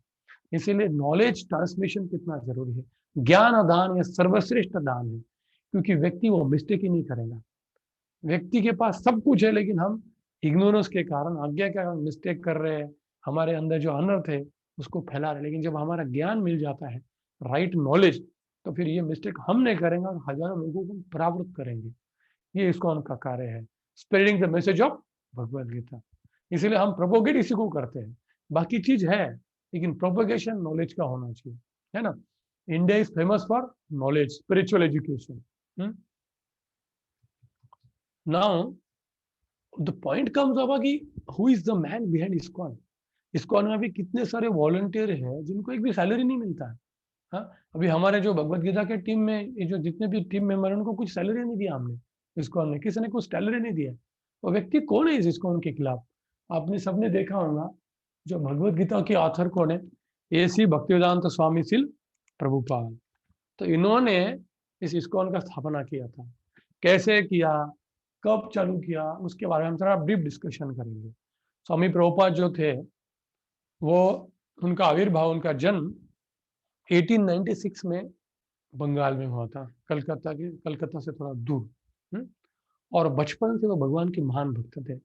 इसीलिए नॉलेज ट्रांसमिशन कितना जरूरी है। ज्ञान दान या सर्वश्रेष्ठ दान है, क्योंकि व्यक्ति वो मिस्टेक ही नहीं करेगा। व्यक्ति के पास सब कुछ है, लेकिन हम इग्नोरेंस के कारण, आज्ञा के कारण मिस्टेक कर रहे हैं, हमारे अंदर जो अनर्थ है उसको फैला रहे हैं। लेकिन जब हमारा ज्ञान मिल जाता है, राइट नॉलेज, तो फिर ये मिस्टेक हम नहीं करेंगे और हजारों लोगों को परावृत करेंगे। ये ISKCON का कार्य है, spreading the message of Bhagavad Gita. इसीलिए हम प्रोपोगेट इसी को करते हैं। बाकी चीज है, लेकिन प्रोपोगेशन नॉलेज का होना चाहिए, है ना। India is famous for knowledge, spiritual education. Now the point comes up कि who is the man behind ISKCON। ISKCON में भी कितने सारे वॉलंटियर हैं जिनको एक भी सैलरी नहीं मिलता है। हाँ, अभी हमारे जो भगवत गीता के टीम में ये जो जितने भी टीम मेंबर हैं, उनको कुछ सैलरी नहीं दिया हमने, ISKCON ने, किसी ने कुछ सैलरी नहीं दिया। वो व्यक्ति कौन है इस ISKCON के खिलाफ? आपने सबने देखा होगा, जो भगवत गीता के ऑथर कौन है? A.C. भक्तिवेदांत स्वामी श्रील प्रभुपाद। तो इन्होंने इस ISKCON का स्थापना किया था। कैसे किया, कब चालू किया, उसके बारे में हम थोड़ा ब्रीफ डिस्कशन करेंगे। स्वामी प्रभुपाद जो थे, वो उनका आविर्भाव, उनका जन्म 1896 में बंगाल में हुआ था, कलकत्ता से थोड़ा दूर। और बचपन से वो भगवान के महान भक्त थे।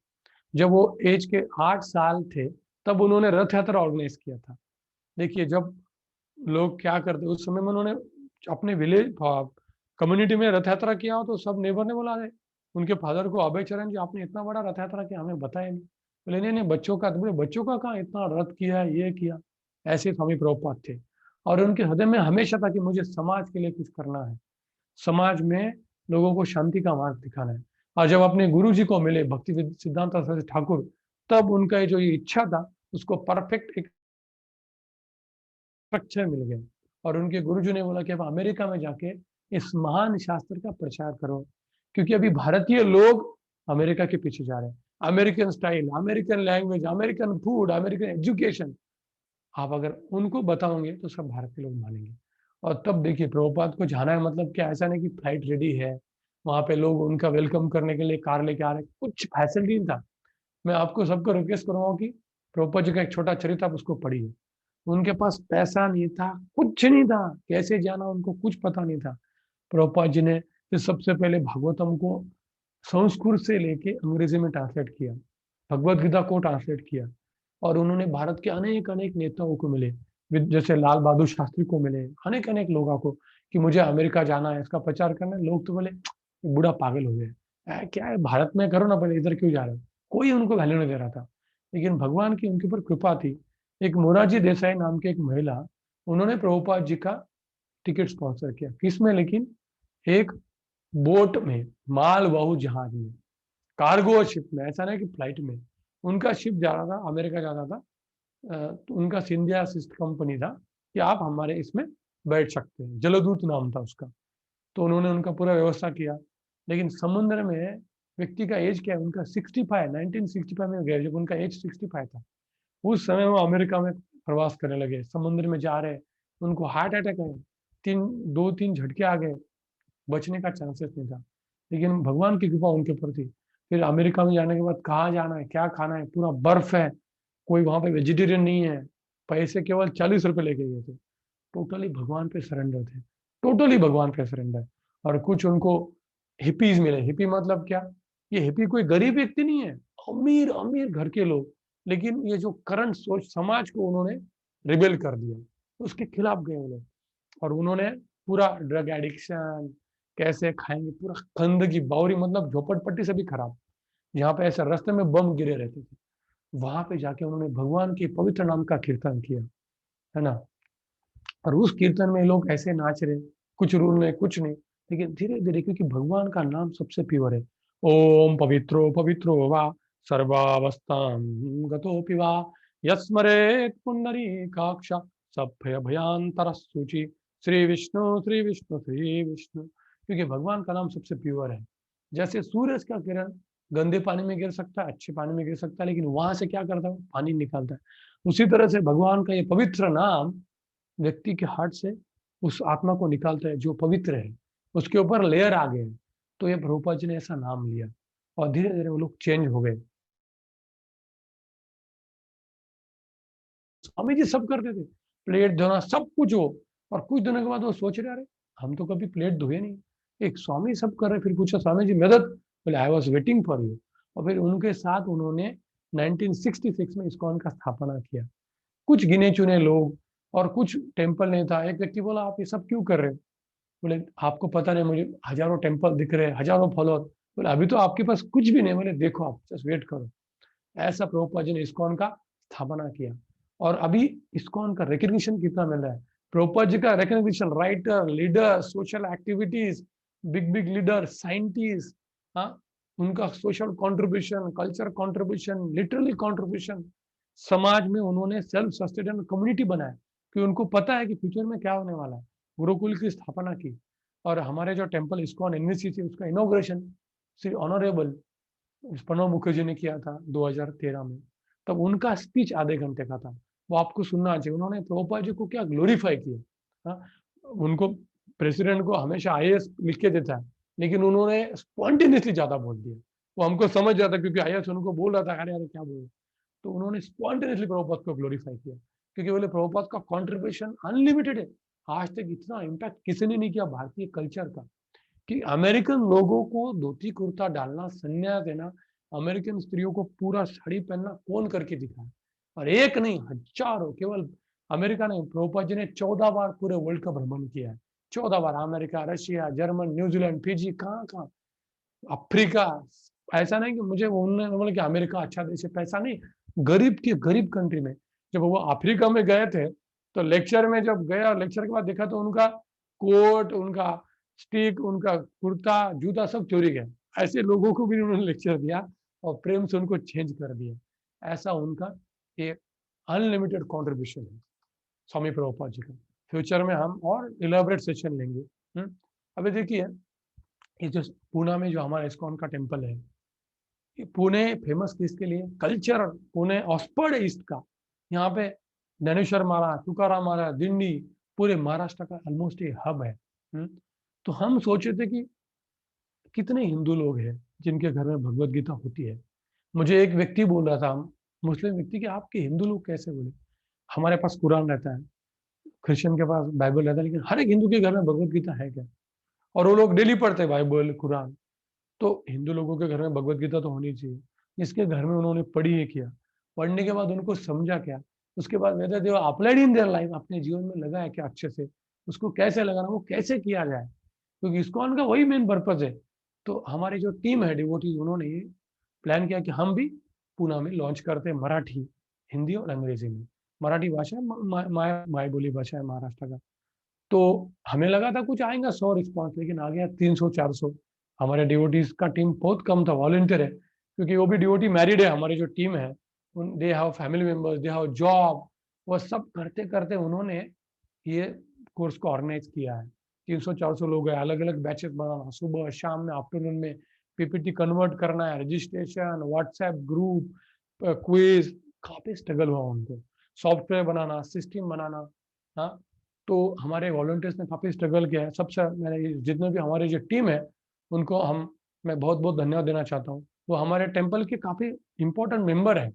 जब वो एज के 8 साल थे, तब उन्होंने रथ यात्रा ऑर्गेनाइज किया था। देखिए, जब लोग क्या करते, उस समय में उन्होंने अपने विलेज कम्युनिटी में रथ यात्रा किया हो, तो सब नेबर ने बोला, उनके फादर को, अभय चरण जी, आपने इतना बड़ा रथ यात्रा किया, हमें बताया नहीं। बोले नहीं, बच्चों का, तो बोले बच्चों का कहाँ, इतना रथ किया, ये किया। ऐसे स्वामी प्रभुपाद थे, और उनके हृदय में हमेशा था कि मुझे समाज के लिए कुछ करना है, समाज में लोगों को शांति का मार्ग दिखाना है। और जब अपने गुरु जी को मिले, भक्ति सिद्धांत सरस्वती ठाकुर, तब उनका जो ये इच्छा था, उसको परफेक्ट एक स्ट्रक्चर मिल गया। और उनके गुरुजी ने बोला कि अब अमेरिका में जाके इस महान शास्त्र का प्रचार करो, क्योंकि अभी भारतीय लोग अमेरिका के पीछे जा रहे हैं। American style, American language, American food, American education, आप अगर उनको बताओगे तो सब भारतीय लोग मानेंगे। और तब देखिए, प्रभुपाद को जाना है, मतलब क्या, ऐसा नहीं कि फ्लाइट रेडी है, वहां पे लोग उनका वेलकम करने के लिए कार लेके आ रहे, कुछ फैसिलिटी नहीं था। मैं आपको सबको रिक्वेस्ट करूंगा कि प्रभुपाद जी का एक छोटा चरित्र आप उसको पढ़िए। उनके पास पैसा नहीं था, कुछ नहीं था, कैसे जाना उनको कुछ पता नहीं था। प्रभुपाद जी ने सबसे पहले भागवतम को संस्कृत से लेके अंग्रेजी में ट्रांसलेट किया, भगवत गीता को ट्रांसलेट किया, और उन्होंने भारत के अनेक अनेक नेताओं को मिले, जैसे लाल बहादुर शास्त्री को मिले, अनेक अनेक लोगों को कि मुझे अमेरिका जाना है, इसका प्रचार करना है। लोग तो बोले ये बूढ़ा पागल हो गया, क्या है भारत में करो ना, पहले इधर क्यों जा रहे हो? कोई उनको वैल्यू नहीं दे रहा था। लेकिन भगवान की उनके ऊपर कृपा थी। एक मोरारजी देसाई नाम के एक महिला, उन्होंने प्रभुपाद जी का टिकट स्पॉन्सर किया। किसमें? लेकिन एक बोट में, माल वाहू जहाज में, कार्गो शिप में, ऐसा नहीं कि फ्लाइट में। उनका शिप जा रहा था, अमेरिका जा रहा था। तो उनका सिंधिया सिस्ट कंपनी था कि आप हमारे इसमें बैठ सकते हैं, जलदूत नाम था उसका। तो उन्होंने उनका पूरा व्यवस्था किया। लेकिन समुद्र में व्यक्ति का एज क्या है? उनका 65, 1965 में गए जब उनका एज 65 था। उस समय वो अमेरिका में प्रवास करने लगे, समुद्र में जा रहे, उनको हार्ट अटैक आए, 2-3 झटके आ गए, बचने का चांसेस नहीं था। लेकिन भगवान की कृपा उनके ऊपर थी। फिर अमेरिका में जाने के बाद कहाँ जाना है, क्या खाना है, पूरा बर्फ है, कोई वहां पे वेजिटेरियन नहीं है, पैसे केवल 40 रुपए लेके गए थे। टोटली भगवान पे सरेंडर थे, टोटली भगवान पे सरेंडर। और कुछ उनको हिपीज मिले। हिपी मतलब क्या? ये हिपी कोई गरीब व्यक्ति नहीं है, अमीर अमीर घर के लोग। लेकिन ये जो करंट सोच समाज को उन्होंने रिबेल कर दिया, उसके खिलाफ गए वो लोग। और उन्होंने पूरा ड्रग एडिक्शन, कैसे खाएंगे, पूरा गंदगी, बावरी मतलब झोपड़पट्टी से भी खराब, जहाँ पे ऐसे रास्ते में बम गिरे रहते थे, वहां पे जाके उन्होंने भगवान के पवित्र नाम का कीर्तन किया, है ना। और उस कीर्तन में लोग ऐसे नाच रहे, कुछ रूल नहीं, कुछ नहीं। लेकिन धीरे धीरे, क्योंकि भगवान का नाम सबसे प्योर है। ओम पवित्रो पवित्रो वा सर्वावस्थां गतोऽपि वा यस्मरेत् पुंडरीकाक्ष सभय भयांतर सूचि श्री विष्णु श्री विष्णु श्री विष्णु। क्योंकि भगवान का नाम सबसे प्योर है। जैसे सूरज का किरण गंदे पानी में गिर सकता है, अच्छे पानी में गिर सकता है, लेकिन वहां से क्या करता है? पानी निकालता है। उसी तरह से भगवान का ये पवित्र नाम व्यक्ति के हार्ट से उस आत्मा को निकालता है जो पवित्र है, उसके ऊपर लेयर आ गए। तो ये प्रभुपाद जी ने ऐसा नाम लिया और धीरे धीरे वो लोग चेंज हो गए। स्वामी जी सब करते थे, प्लेट धोना सब कुछ हो। और कुछ दिनों के बाद वो सोच रहे, अरे हम तो कभी प्लेट धोए नहीं, एक स्वामी सब कर रहे। फिर पूछा, स्वामी जी मदद? बोले I was waiting for you. और फिर उनके साथ उन्होंने 1966 में इस्कॉन का स्थापना किया। कुछ गिने चुने लोग और कुछ टेम्पल नहीं था। एक व्यक्ति बोला, आप ये सब क्यों कर रहे हो? बोले आपको पता नहीं, मुझे हजारों टेम्पल दिख रहे हैं, हजारों फॉलोअर। बोले अभी तो आपके पास कुछ भी नहीं। बोले देखो, आप जस्ट वेट करो। ऐसा प्रभुपाद जी ने इस्कॉन का स्थापना किया। और अभी इस्कॉन का रिकग्निशन कितना मिल रहा है? प्रभुपाद जी का recognition, writer, leader, social activities, big big leader, scientist, हाँ, उनका social contribution, culture contribution, literally contribution. समाज में उन्होंने सेल्फ सस्टेनेबल कम्युनिटी बनाया कि उनको पता है कि फ्यूचर में क्या होने वाला है। गुरुकुल की स्थापना की। और हमारे जो टेम्पल इस्कॉन एनवीसीसी, उसका इनॉग्रेशन श्री ऑनरेबल प्रणब मुखर्जी ने किया था 2013 में। तब उनका स्पीच आधे घंटे का था, वो आपको सुनना चाहिए। उन्होंने प्रभुपाद जी को क्या ग्लोरीफाई किया। हाँ, उनको प्रेसिडेंट को हमेशा आईएएस लिख के देता है, लेकिन उन्होंने स्पॉन्टेनियसली ज्यादा बोल दिया। वो हमको समझ जाता, क्योंकि आईएएस उनको बोल रहा था, अरे अरे क्या बोल। तो उन्होंने स्पॉन्टेनियसली प्रभुपाद को ग्लोरीफाई किया, क्योंकि बोले प्रभुपाद का कंट्रीब्यूशन अनलिमिटेड है। आज तक इतना इम्पैक्ट किसी ने नहीं किया भारतीय कल्चर का, कि अमेरिकन लोगों को धोती कुर्ता डालना, संन्यास देना, अमेरिकन स्त्रियों को पूरा साड़ी पहनना कौन करके दिखाया? और एक नहीं, हजारों। केवल अमेरिका नहीं, प्रभुपाद जी ने 14 बार पूरे वर्ल्ड का भ्रमण किया है। 14 बार America, Russia, German, New Zealand, Fiji, कहाँ कहाँ, अफ्रीका। ऐसा नहीं कि मुझे उन्होंने बोला कि अमेरिका अच्छा देश है, पैसा नहीं। गरीब की गरीब कंट्री में, जब वो अफ्रीका में गए थे तो लेक्चर में जब गया, लेक्चर के बाद देखा तो उनका कोट, उनका स्टिक, उनका कुर्ता, जूता सब चोरी गया। ऐसे लोगों को भी उन्होंने लेक्चर दिया और प्रेम से उनको चेंज कर दिया। ऐसा उनका एक अनलिमिटेड कंट्रीब्यूशन है स्वामी प्रभुपाद जी का। फ्यूचर में हम और इलेबोरेट सेशन लेंगे। अभी देखिए, ये जो पुणे में जो हमारा इस्कॉन का टेम्पल है, ये पुणे फेमस किसके लिए? कल्चर। पुणे ऑक्सफोर्ड है ईस्ट का। यहाँ पे ज्ञानेश्वर महाराज, तुकाराम महाराज, दिंडी, पूरे महाराष्ट्र का ऑलमोस्ट ये हब है। तो हम सोचे थे कि कितने हिंदू लोग हैं जिनके घर में भगवत गीता होती है। मुझे एक व्यक्ति बोल रहा था, मुस्लिम व्यक्ति, कि आपके हिंदू लोग कैसे? बोले हमारे पास कुरान रहता है, क्रिश्चियन के पास बाइबल रहता है, लेकिन हर एक हिंदू के घर में भगवत गीता है क्या? और वो लोग डेली पढ़ते हैं बाइबल, कुरान। तो हिंदू लोगों के घर में भगवत गीता तो होनी चाहिए। जिसके घर में उन्होंने पढ़ी है किया, पढ़ने के बाद उनको समझा क्या, उसके बाद whether they applied in their life, अपने जीवन में लगाया क्या अच्छे से, उसको कैसे लगाना, वो कैसे किया जाए, क्योंकि इस्कॉन का वही मेन पर्पज है। तो हमारी जो टीम है डिवोटीज, उन्होंने ये प्लान किया कि हम भी पूना में लॉन्च करते हैं मराठी, हिंदी और अंग्रेजी में। मराठी भाषा माय बोली भाषा है महाराष्ट्र का। तो हमें लगा था कुछ आएगा 100 रिस्पॉन्स, लेकिन आ गया 300-400। हमारे डिवोटीज का टीम बहुत कम था, वॉलंटियर है, क्योंकि वो भी डिवोटी मैरिड है। हमारी जो टीम है, they have family members, they have job, वो सब करते करते उन्होंने ये कोर्स को ऑर्गेनाइज किया है। 300-400 लोग हैं, अलग अलग बैचेस बनाना, सुबह शाम में आफ्टरनून में पीपीटी कन्वर्ट करना है, रजिस्ट्रेशन, व्हाट्सएप ग्रुप, क्विज, काफी स्ट्रगल हुआ उनको, सॉफ्टवेयर बनाना, सिस्टम बनाना। हाँ, तो हमारे वॉलंटियर्स ने काफी स्ट्रगल किया है। सबसे मैंने जितने भी हमारी जो टीम है उनको मैं बहुत बहुत धन्यवाद देना चाहता हूँ। वो हमारे टेम्पल के काफी इंपॉर्टेंट मेंबर है।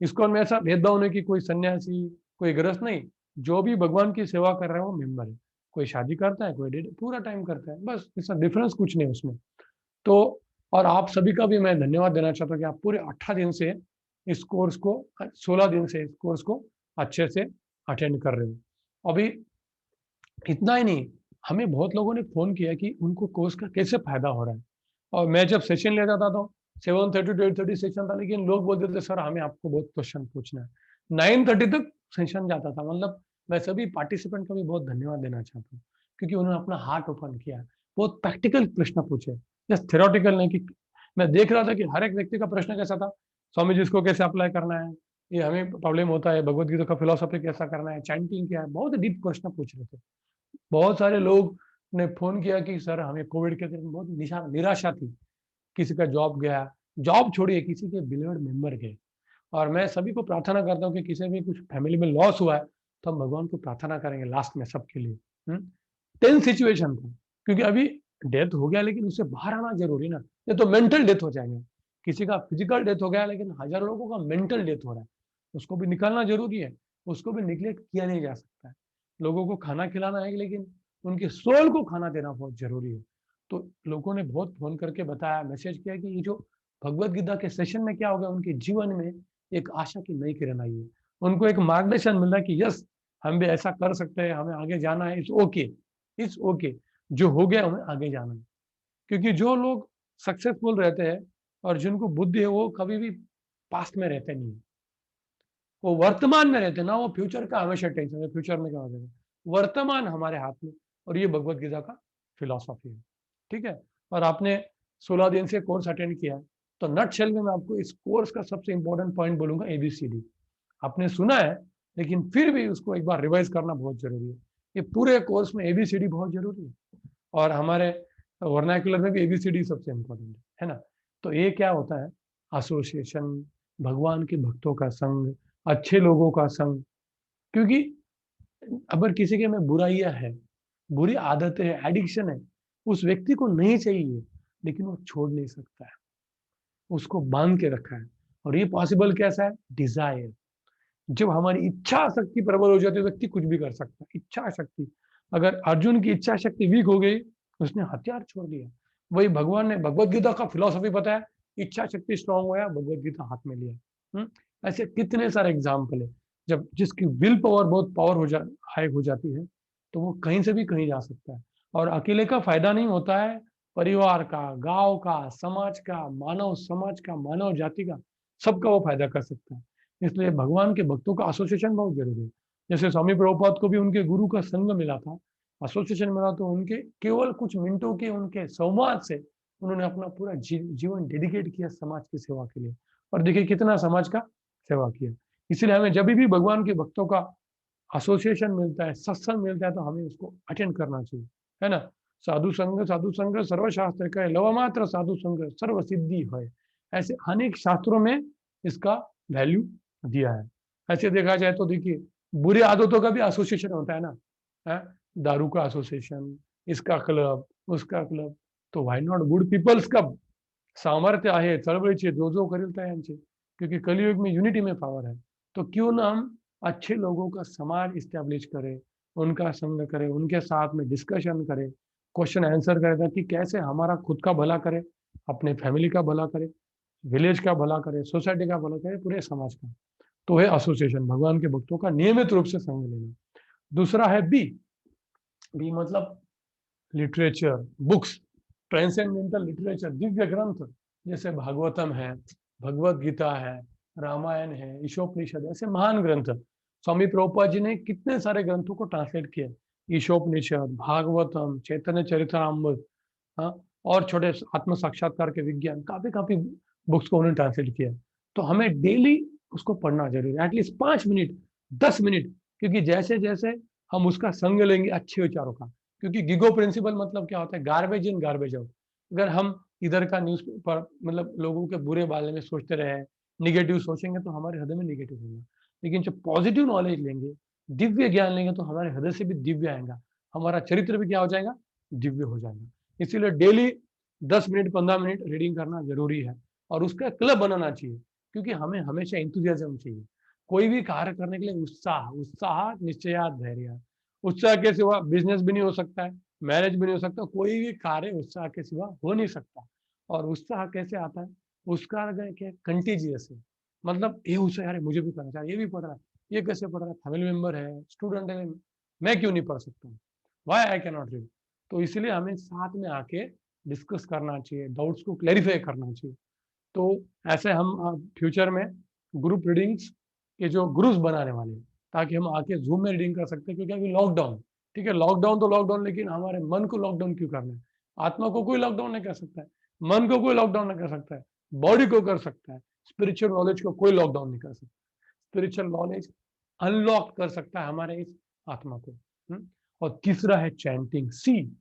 इसको में ऐसा भेदभाव नहीं कि कोई सन्यासी, कोई गृहस्थ नहीं, जो भी भगवान की सेवा कर रहा है वो मेंबर है। कोई शादी करता है, कोई पूरा टाइम करता है, बस इसका डिफरेंस कुछ नहीं उसमें। तो और आप सभी का भी मैं धन्यवाद देना चाहता हूँ कि आप पूरे 18 दिन से इस कोर्स को, 16 दिन से इस कोर्स को अच्छे से अटेंड कर रहे हो। अभी इतना ही नहीं, हमें बहुत लोगों ने फोन किया कि उनको कोर्स का कैसे फायदा हो रहा है। और मैं जब सेशन ले जाता था 7:30 to 8:30 सेशन था, लेकिन लोग बोलते थे सर हमें आपको बहुत क्वेश्चन पूछना है। 9:30 तक सेशन जाता था। मतलब मैं सभी पार्टिसिपेंट का भी बहुत धन्यवाद देना चाहता हूँ, क्योंकि उन्होंने अपना हार्ट ओपन किया, बहुत प्रैक्टिकल प्रश्न पूछे, जस्ट थ्योरेटिकल नहीं। कि मैं देख रहा था कि हर एक व्यक्ति का प्रश्न कैसा था, स्वामी जी इसको कैसे अप्लाई करना है, ये हमें प्रॉब्लम होता है, भगवत गीता का फिलोसफी कैसा करना है, चैंटिंग क्या है, बहुत डीप प्रश्न पूछ रहे थे। बहुत सारे लोग ने फोन किया कि सर हमें कोविड के दिन बहुत निराशा थी, किसी का जॉब गया, जॉब छोड़िए किसी के बिलीवर्ड मेंबर गए। और मैं सभी को प्रार्थना करता हूँ कि किसी भी कुछ फैमिली में लॉस हुआ है तो हम भगवान को प्रार्थना करेंगे लास्ट में सबके लिए। टेंस सिचुएशन था, क्योंकि अभी डेथ हो गया लेकिन उससे बाहर आना जरूरी ना, नहीं तो मेंटल डेथ हो जाएंगे। किसी का फिजिकल डेथ हो गया, लेकिन हजारों लोगों का मेंटल डेथ हो रहा है, उसको भी निकालना जरूरी है, उसको भी निग्लेक्ट किया नहीं जा सकता है। लोगों को खाना खिलाना है, लेकिन उनके सोल को खाना देना बहुत जरूरी है। तो लोगों ने बहुत फोन करके बताया, मैसेज किया कि ये जो भगवत गीता के सेशन में क्या हो गया, उनके जीवन में एक आशा की नई किरण आई है, उनको एक मार्गदर्शन मिल रहा है कि यस हम भी ऐसा कर सकते हैं, हमें आगे जाना है, इट्स ओके, जो हो गया हमें आगे जाना है। क्योंकि जो लोग सक्सेसफुल रहते हैं और जिनको बुद्धि है, वो कभी भी पास्ट में रहते नहीं, वो वर्तमान में रहते ना, वो फ्यूचर का हमेशा टेंशन है, फ्यूचर में क्या हो जाएगा। वर्तमान हमारे हाथ में, और ये भगवत गीता का फिलॉसफी है। ठीक है, और आपने 16 दिन से कोर्स अटेंड किया, तो नटशेल में मैं आपको इस कोर्स का सबसे इंपॉर्टेंट पॉइंट बोलूंगा, ABCD। आपने सुना है, लेकिन फिर भी उसको एक बार रिवाइज करना बहुत जरूरी है। ये पूरे कोर्स में ABCD बहुत जरूरी है, और हमारे वर्नाक्युलर में भी ABCD सबसे इम्पोर्टेंट है ना। तो ये क्या होता है, एसोसिएशन, भगवान के भक्तों का संग, अच्छे लोगों का संग। क्योंकि अगर किसी के में बुराइयां है, बुरी आदतें है, एडिक्शन है, उस व्यक्ति को नहीं चाहिए, लेकिन वो छोड़ नहीं सकता है, उसको बांध के रखा है। और ये पॉसिबल कैसा है, डिजायर। जब हमारी इच्छा शक्ति प्रबल हो जाती है, व्यक्ति कुछ भी कर सकता है। इच्छा शक्ति, अगर अर्जुन की इच्छा शक्ति वीक हो गई, उसने हथियार छोड़ दिया। वही भगवान ने भगवत गीता का फिलॉसफी बताया, इच्छा शक्ति स्ट्रांग हुआ, भगवत गीता हाथ में लिया। ऐसे कितने सारे एग्जाम्पल है। जब जिसकी विल पावर बहुत पावर हाई हो जाती है, तो वो कहीं से भी कहीं जा सकता है। और अकेले का फायदा नहीं होता है, परिवार का, गांव का, समाज का, मानव समाज का, मानव जाति का, सबका वो फायदा कर सकता है। इसलिए भगवान के भक्तों का एसोसिएशन बहुत जरूरी है। जैसे स्वामी प्रभुपाद को भी उनके गुरु का संग मिला था, एसोसिएशन मिला, तो उनके केवल कुछ मिनटों के उनके संवाद से उन्होंने अपना पूरा जीवन डेडिकेट किया समाज की सेवा के लिए। और देखिए कितना समाज का सेवा किया। इसलिए हमें जब भी भगवान के भक्तों का एसोसिएशन मिलता है, सत्संग मिलता है, तो हमें उसको अटेंड करना चाहिए, है ना। साधु संग सर्वशास्त्र का लव मात्र साधु संग सर्व सिद्धि है, ऐसे अनेक शास्त्रों में इसका वैल्यू दिया है। ऐसे देखा जाए तो देखिए, बुरी आदतों का भी एसोसिएशन होता है ना, है? दारू का एसोसिएशन, इसका क्लब, उसका क्लब, तो why not good people's club. सामर्थ्य आहे चळवळीचे जो करेल त्यांचे, क्योंकि कलियुग में यूनिटी में पावर है। तो क्यों ना हम अच्छे लोगों का समाज इस्टेब्लिश करें, उनका संग करें, उनके साथ में डिस्कशन करें, क्वेश्चन आंसर करें, ताकि कैसे हमारा खुद का भला करे, अपने फैमिली का भला करे, विलेज का भला करे, सोसाइटी का भला करे, पूरे समाज का। तो है एसोसिएशन, भगवान के भक्तों का नियमित रूप से संग लेना। दूसरा है बी, बी मतलब literature, books, transcendental literature, Divya ग्रंथ जैसे भागवतम है, भगवत गीता है, रामायण है, ईशोपनिषद, ऐसे महान ग्रंथ। स्वामी प्रभुपाद जी ने कितने सारे ग्रंथों को ट्रांसलेट किया, ईशोपनिषद, भागवतम, चैतन्य चरितामृत, हाँ, और छोटे आत्म साक्षात्कार के विज्ञान, काफी काफी बुक्स को उन्होंने ट्रांसलेट किया। तो हमें डेली उसको पढ़ना जरूरी है, एटलीस्ट 5 मिनट, 10 मिनट, क्योंकि जैसे जैसे हम उसका संग लेंगे अच्छे विचारों का, क्योंकि गिगो प्रिंसिपल मतलब क्या होता है, गार्बेज इन गार्बेज आउट। अगर हम इधर का न्यूज पर मतलब लोगों के बुरे बारे में सोचते रहे, निगेटिव सोचेंगे तो हमारे हृदय में निगेटिव होगा। लेकिन जब पॉजिटिव नॉलेज लेंगे, दिव्य ज्ञान लेंगे, तो हमारे हृदय से भी दिव्य आएगा, हमारा चरित्र भी क्या हो जाएगा, दिव्य हो जाएगा। इसीलिए डेली 10 मिनट 15 मिनट रीडिंग करना जरूरी है, और उसका क्लब बनाना चाहिए, क्योंकि हमें हमेशा एंथुसियाज्म चाहिए। कोई भी कार्य करने के लिए उत्साह, उत्साह निश्चयात धैर्य। उत्साह के सिवा बिजनेस भी नहीं हो सकता है, मैरिज भी नहीं हो सकता, कोई भी कार्य उत्साह के सिवा हो नहीं सकता। और उत्साह कैसे आता है, उसका क्या कंटीजियस है, मतलब ये उत्साह, यार मुझे भी करना चाहिए, ये भी पढ़ रहा है, ये कैसे पढ़ रहा है, फैमिली मेंबर है, स्टूडेंट है, मैं क्यों नहीं पढ़ सकता हूँ, why I can not read. तो इसलिए हमें साथ में आके डिस्कस करना चाहिए, डाउट्स को क्लैरिफाई करना चाहिए। तो ऐसे हम फ्यूचर में ग्रुप रीडिंग्स के जो ग्रुप्स बनाने वाले हैं, ताकि हम आके जूम में रीडिंग कर सकते हैं, क्योंकि अभी लॉकडाउन, ठीक है, लॉकडाउन तो लॉकडाउन, लेकिन हमारे मन को लॉकडाउन क्यों करना है। आत्मा को कोई लॉकडाउन नहीं कर सकता है, मन को कोई लॉकडाउन नहीं कर सकता है, बॉडी को कर सकता है, स्पिरिचुअल नॉलेज को कोई लॉकडाउन नहीं कर सकता। स्पिरिचुअल नॉलेज अनलॉक कर सकता है हमारे इस आत्मा को। और तीसरा है चैंटिंग, सी।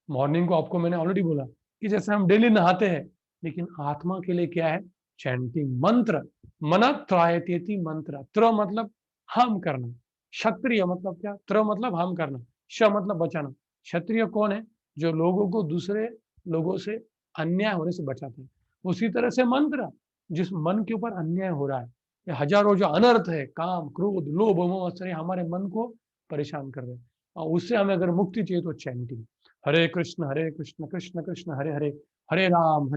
मॉर्निंग को आपको मैंने ऑलरेडी बोला कि जैसे हम डेली नहाते हैं, लेकिन आत्मा के लिए क्या है, चैंटिंग, मंत्र। मन त्रायतेति मंत्र, त्र मतलब हम करना, क्षत्रिय मतलब क्या, त्र मतलब हम करना, श मतलब बचाना। क्षत्रिय कौन है, जो लोगों को दूसरे लोगों से अन्याय होने से बचाते हैं। उसी तरह से मंत्र, जिस मन के ऊपर अन्याय हो रहा है, ये हजारों जो अनर्थ है, काम, क्रोध, लोभ, मोह, आश्चर्य, हमारे मन को परेशान कर रहे हैं, और उससे हमें अगर मुक्ति चाहिए तो चैंटिंग, हरे कृष्ण कृष्ण कृष्ण हरे हरे, हरे राम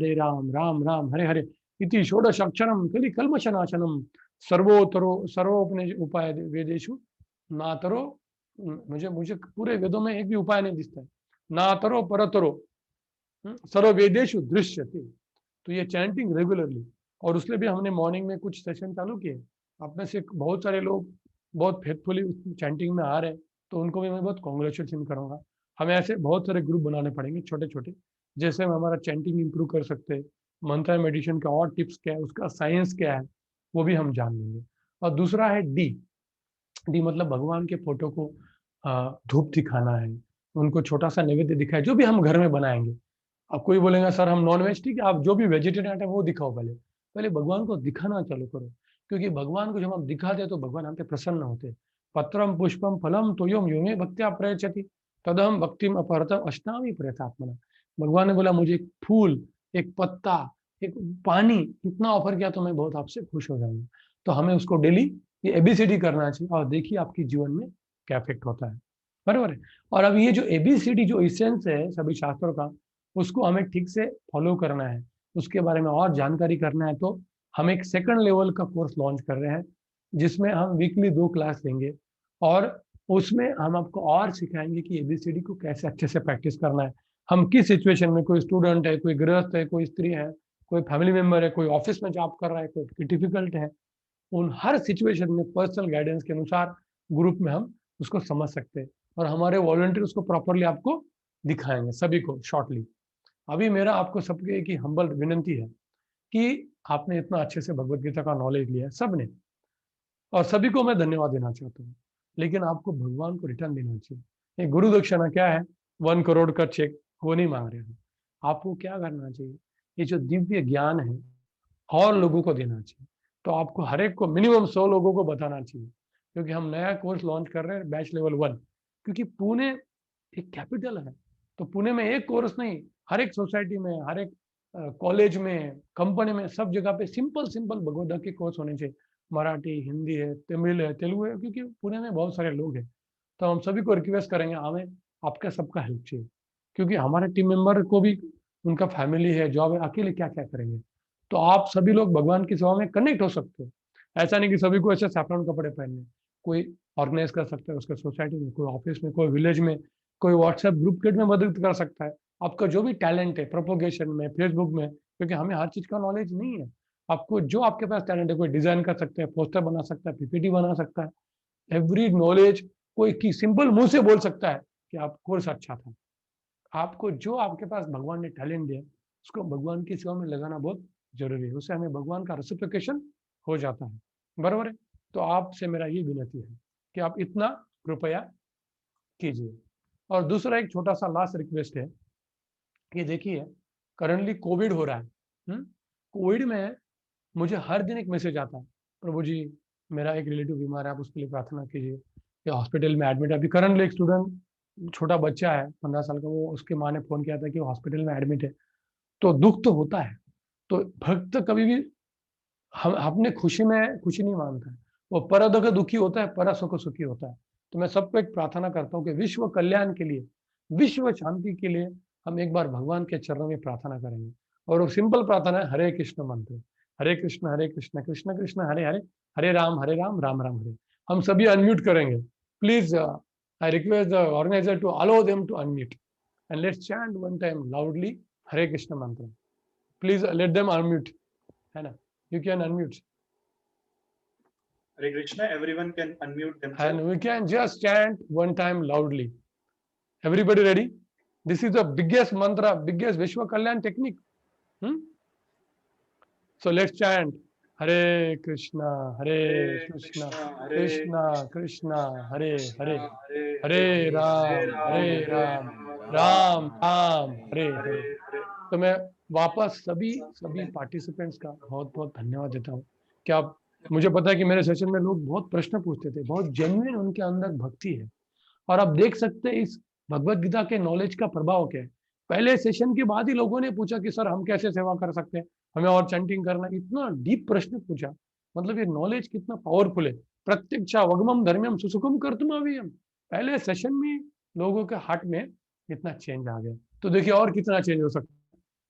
राम राम हरे हरे, इति षोडशाक्षरम कलि कल्मषनाशनम, सर्वोत्तरो सर्वोपने उपाय वेदेशु नातरो। मुझे मुझे पूरे वेदों में एक भी उपाय नहीं दिखता है, नातरो परतरो सर्व वेदेशु दृश्यते। तो ये चैंटिंग रेगुलरली, और उसके भी हमने मॉर्निंग में कुछ सेशन चालू किए। आप में से बहुत सारे लोग बहुत फेथफुली चैंटिंग में आ रहे हैं, तो उनको भी मैं बहुत कॉन्ग्रेचुलेशन करूँगा। हमें ऐसे बहुत सारे ग्रुप बनाने पड़ेंगे छोटे छोटे, जैसे हम हमारा चैंटिंग इंप्रूव कर सकते हैं, मंत्र मेडिटेशन का और टिप्स क्या है, उसका साइंस क्या है, वो भी हम जान लेंगे। और दूसरा है डी, डी मतलब भगवान के फोटो को धूप दिखाना है, उनको छोटा सा नैवेद्य दिखाए, जो भी हम घर में बनाएंगे। अब कोई बोलेगा सर हम नॉन वेज, ठीक है, आप जो भी वेजिटेरियन है वो दिखाओ, पहले पहले भगवान को दिखाना चालू करो, क्योंकि भगवान को जब हम दिखाते हैं तो भगवान हम पे प्रसन्न होते हैं। पत्रम पुष्पम फलम तोयम योमे भक्त्या प्रयच्छति तदहम भक्तिम अपहरतम अष्टामी प्रयतात्मना। भगवान ने बोला मुझे एक फूल, एक पत्ता, एक पानी इतना ऑफर किया तो मैं बहुत आपसे खुश हो जाऊंगा। तो हमें उसको डेली ये एबीसीडी करना चाहिए, और देखिए आपकी जीवन में क्या इफेक्ट होता है, बराबर है। और अब ये जो एबीसीडी जो इसेंस है सभी शास्त्रों का, उसको हमें ठीक से फॉलो करना है, उसके बारे में और जानकारी करना है। तो हम एक सेकंड लेवल का कोर्स लॉन्च कर रहे हैं, जिसमें हम वीकली 2 क्लास लेंगे, और उसमें हम आपको और सिखाएंगे कि एबीसीडी को कैसे अच्छे से प्रैक्टिस करना है। हम किस सिचुएशन में, कोई स्टूडेंट है, कोई गृहस्थ है, कोई स्त्री है, कोई फैमिली मेंबर है, कोई ऑफिस में जॉब कर रहा है, कोई डिफिकल्ट है, उन हर सिचुएशन में पर्सनल गाइडेंस के अनुसार ग्रुप में हम उसको समझ सकते हैं, और हमारे वॉलंटियर उसको प्रॉपरली आपको दिखाएंगे सभी को शॉर्टली। अभी मेरा आपको सबके एक ही हम्बल विनंती है कि आपने इतना अच्छे से भगवत गीता का नॉलेज लिया है सबने, और सभी को मैं धन्यवाद देना चाहता हूँ, लेकिन आपको भगवान को रिटर्न देना चाहिए। ये गुरु दक्षिणा क्या है, 1 करोड़ का चेक वो नहीं मांग रहे हैं। आपको क्या करना चाहिए, ये जो दिव्य ज्ञान है और लोगों को देना चाहिए। तो आपको हर एक को मिनिमम 100 लोगों को बताना चाहिए, क्योंकि हम नया कोर्स लॉन्च कर रहे हैं बैच लेवल 1, क्योंकि पुणे एक कैपिटल है, तो पुणे में एक कोर्स नहीं, हर एक सोसाइटी में, हर एक कॉलेज में, कंपनी में, सब जगह पे सिंपल सिंपल भगवद्गीता के कोर्स होने चाहिए। मराठी, हिंदी है, तमिल है, तेलुगु है, क्योंकि पुणे में बहुत सारे लोग हैं। तो हम सभी को रिक्वेस्ट करेंगे, हमें आपका सबका हेल्प चाहिए, क्योंकि हमारे टीम मेंबर को भी उनका फैमिली है, जॉब है, अकेले क्या क्या करेंगे। तो आप सभी लोग भगवान की सेवा में कनेक्ट हो सकते हो। ऐसा नहीं कि सभी को ऐसे सैफरन कपड़े पहनने, कोई ऑर्गेनाइज कर सकता है उसके सोसाइटी में, कोई ऑफिस में, कोई विलेज में, कोई व्हाट्सएप ग्रुप के में मदद कर सकता है। आपका जो भी टैलेंट है प्रोपोगेशन में, फेसबुक में, क्योंकि हमें हर चीज का नॉलेज नहीं है, आपको जो आपके पास टैलेंट है, कोई डिजाइन कर सकते हैं, पोस्टर बना सकता है, पीपीटी बना सकता है, एवरी नॉलेज कोई की सिंपल मुंह से बोल सकता है कि आप कोर्स अच्छा था। आपको जो आपके पास भगवान ने टैलेंट दिया उसको भगवान की सेवा में लगाना बहुत जरूरी है, उससे हमें भगवान का रेसिप्लिकेशन हो जाता है, बराबर है। तो आपसे मेरा ये विनती है कि आप इतना कृपया कीजिए। और दूसरा एक छोटा सा लास्ट रिक्वेस्ट है कि देखिए करंटली कोविड हो रहा है, कोविड में मुझे हर दिन एक मैसेज आता है, प्रभु जी मेरा एक रिलेटिव बीमार है, आप उसके लिए प्रार्थना कीजिए, या हॉस्पिटल में एडमिट है। अभी करंटली एक स्टूडेंट छोटा बच्चा है 15 साल का, वो उसके माँ ने फोन किया था कि वो हॉस्पिटल में एडमिट है। तो दुख तो होता है, तो भक्त कभी भी हम अपने खुशी में खुशी नहीं मानता है, वो पर दुख दुखी होता है, पर सुख सुखी होता है। तो मैं सबको एक प्रार्थना करता हूँ कि विश्व कल्याण के लिए, विश्व शांति के लिए हम एक बार भगवान के चरणों में प्रार्थना करेंगे। और वो सिंपल प्रार्थना है हरे कृष्ण मंत्र, हरे कृष्ण कृष्ण कृष्ण हरे हरे, हरे राम राम राम हरे। हम सभी अनम्यूट करेंगे please. I request the organiser to allow them to unmute and let's chant one time loudly Hare Krishna mantra. Please let them unmute, है ना, you can unmute. Hare Krishna, everyone can unmute themselves. And we can just chant one time loudly. Everybody ready? This is the biggest mantra, biggest Vishwa Kalyan technique. So let's chant Hare Krishna, Krishna Krishna, Hare Hare, Hare Ram, Ram Hare Hare. तो मैं वापस सभी participants का बहुत बहुत धन्यवाद देता हूँ कि आप, मुझे पता है कि मेरे सेशन में लोग बहुत प्रश्न पूछते थे, बहुत जेन्युइन उनके अंदर भक्ति है, और आप देख सकते हैं इस भगवत गीता के नॉलेज का प्रभाव क्या है। पहले सेशन के बाद ही लोगों ने पूछा कि सर हम कैसे सेवा कर सकते हैं, हमें और चैंटिंग करना, इतना डीप प्रश्न पूछा। मतलब ये नॉलेज कितना पावरफुल है। प्रत्यक्षा वगमम धर्म्यम सुसुखम कर्तुमव्ययम, पहले सेशन में लोगों के हार्ट में इतना चेंज आ गया, तो देखिए और कितना चेंज हो सकता है।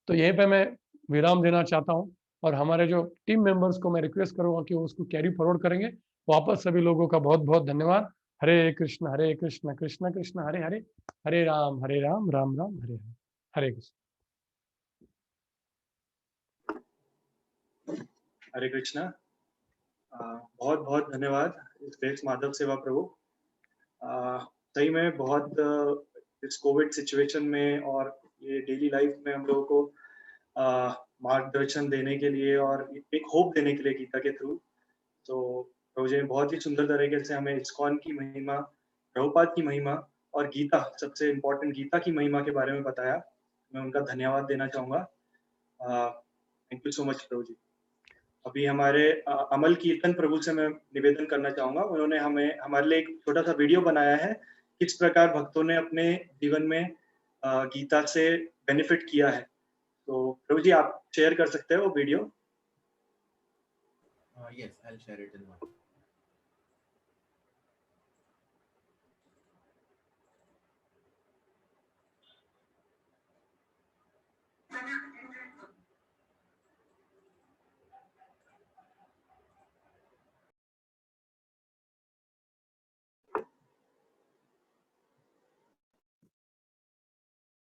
तो यहीं पे मैं विराम देना चाहता हूँ, और हमारे जो टीम मेंबर्स को मैं रिक्वेस्ट करूंगा कि वो उसको कैरी फॉरवर्ड करेंगे। वापस सभी लोगों का बहुत बहुत धन्यवाद। हरे कृष्ण कृष्ण कृष्ण हरे हरे, हरे राम राम राम हरे हरे, हरे कृष्ण। हरे कृष्णा, बहुत बहुत धन्यवाद ग्रेस माधव सेवा प्रभु। सही में बहुत इस कोविड सिचुएशन में और ये डेली लाइफ में हम लोगों को मार्गदर्शन देने के लिए और एक होप देने के लिए गीता के थ्रू, तो प्रभु जी ने बहुत ही सुंदर तरीके से हमें इस्कॉन की महिमा, प्रभुपाद की महिमा और गीता, सबसे इम्पोर्टेंट गीता की महिमा के बारे में बताया। मैं उनका धन्यवाद देना चाहूँगा। थैंक यू सो मच प्रभु जी। अभी हमारे अमल कीर्तन प्रभु से मैं निवेदन करना चाहूँगा। उन्होंने हमारे लिए एक छोटा सा वीडियो बनाया है, किस प्रकार भक्तों ने अपने जीवन में गीता से बेनिफिट किया है। तो प्रभु जी आप शेयर कर सकते हैं वो video? Yes, I'll share it in one.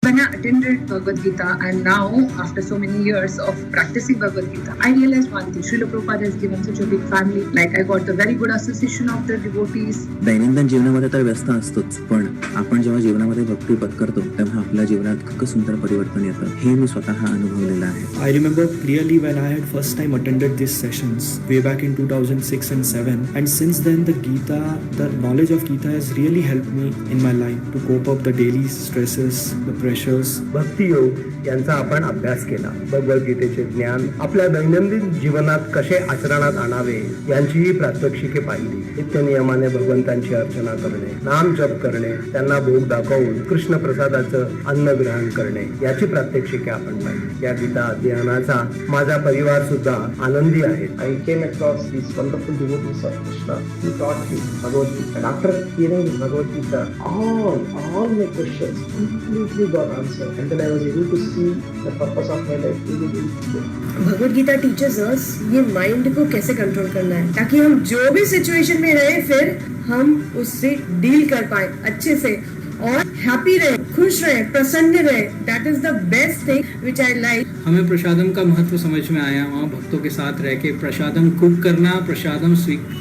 When I attended Bhagavad Gita, and now after so many years of practicing Bhagavad Gita, I realized one thing: Srila Prabhupada has given such a big family. Like I got the very good association of the devotees. दैनंदिन जीवनामध्ये तर व्यस्त असतोच, पण आपण जेव्हा जीवनामध्ये भक्ती पत्करतो तेव्हा आपल्या जीवनात खूप सुंदर परिवर्तन येतं, हे मी स्वतः अनुभवलेलं आहे. I remember clearly when I had first time attended these sessions way back in 2006 and 7, and since then the Gita, the knowledge of Gita has really helped me in my life to cope up the daily stresses, the pressures. भक्ती योग यांचा आपण अभ्यास केला. भगवद्गीतेचे ज्ञान आपल्या दैनंदिन जीवनात कसे आचरणात आणावे यांचीही प्रात्यक्षिके पाहिली. नित्य नियमाने भगवंतांची अर्चना करणे, नाम जप करणे, त्यांना भोग दाखवून कृष्ण प्रसादाचं अन्न ग्रहण करणे याची प्रात्यक्षिके आपण पाहिली. या गीता अध्ययनाचा माझा परिवार सुद्धा आनंदी आहे. I came across these wonderful devotees of Krishna who taught me Bhagavad Gita, and after hearing Bhagavad Gita, all my questions completely got answered, and then I was able to see the purpose of my life really very clear. Bhagavad Gita teachers अस ये mind को कैसे control करना है ताकि हम जो भी situation में रहे फिर हम उससे डील कर पाए अच्छे से और हैप्पी रहे, खुश रहे, प्रसन्न रहे. That is the best thing which I like. हमें प्रसादम का महत्व समझ में आया. वहाँ भक्तों के साथ रह के प्रसादम कुक करना, प्रसादम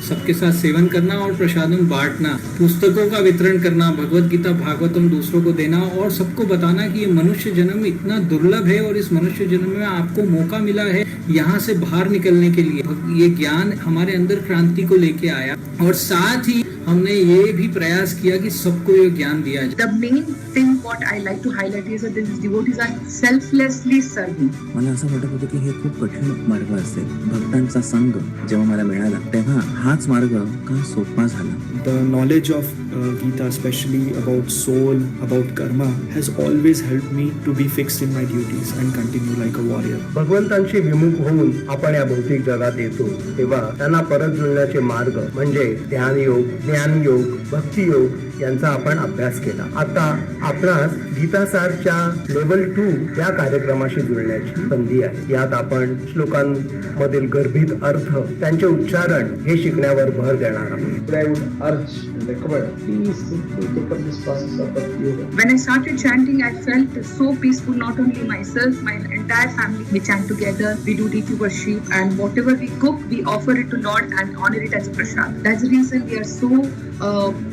सबके साथ सेवन करना और प्रसादम बांटना, पुस्तकों का वितरण करना, भगवत गीता भागवतम दूसरों को देना और सबको बताना कि ये मनुष्य जन्म इतना दुर्लभ है और इस मनुष्य जन्म में आपको मौका मिला है यहाँ से बाहर निकलने के लिए. ये ज्ञान हमारे अंदर क्रांति को लेके आया और साथ ही हमने ये भी प्रयास किया कि सबको ये ज्ञान दिया जाए. The main thing what I like to highlight is that these devotees are selflessly serving. मला असं वाटत होतं की हे खूप कठीण मार्ग असेल. भक्तांचा संग जेव्हा मला मिळाला तेव्हा हाच मार्ग का सोपा झाला. The knowledge of Gita, especially about soul, about karma, has always helped me to be fixed in my duties and continue like a warrior. भगवंतांशी विमुख होऊन आपण या भौतिक जगात येतो तेव्हा त्यांना परत जुळण्याचे मार्ग म्हणजे ध्यान योग, ज्ञान योग, भक्ती योग यांचा आपण अभ्यास केला. आता आपणास गीतासारच्या लेवल 2 या कार्यक्रमाशी जुळण्याची संधी आहे. यात आपण श्लोकांमधील गर्भित अर्थ, त्यांचे उच्चारण हे शिकण्यावर भर देणार आहोत. I would urge and recommend, please simply take up this process of Bhakti Yoga. When I started chanting, I felt so peaceful. Not only myself, my entire family. We chant together. We do deity worship, and whatever we cook, we offer it to Lord and honor it as a prasad. That's the reason we are so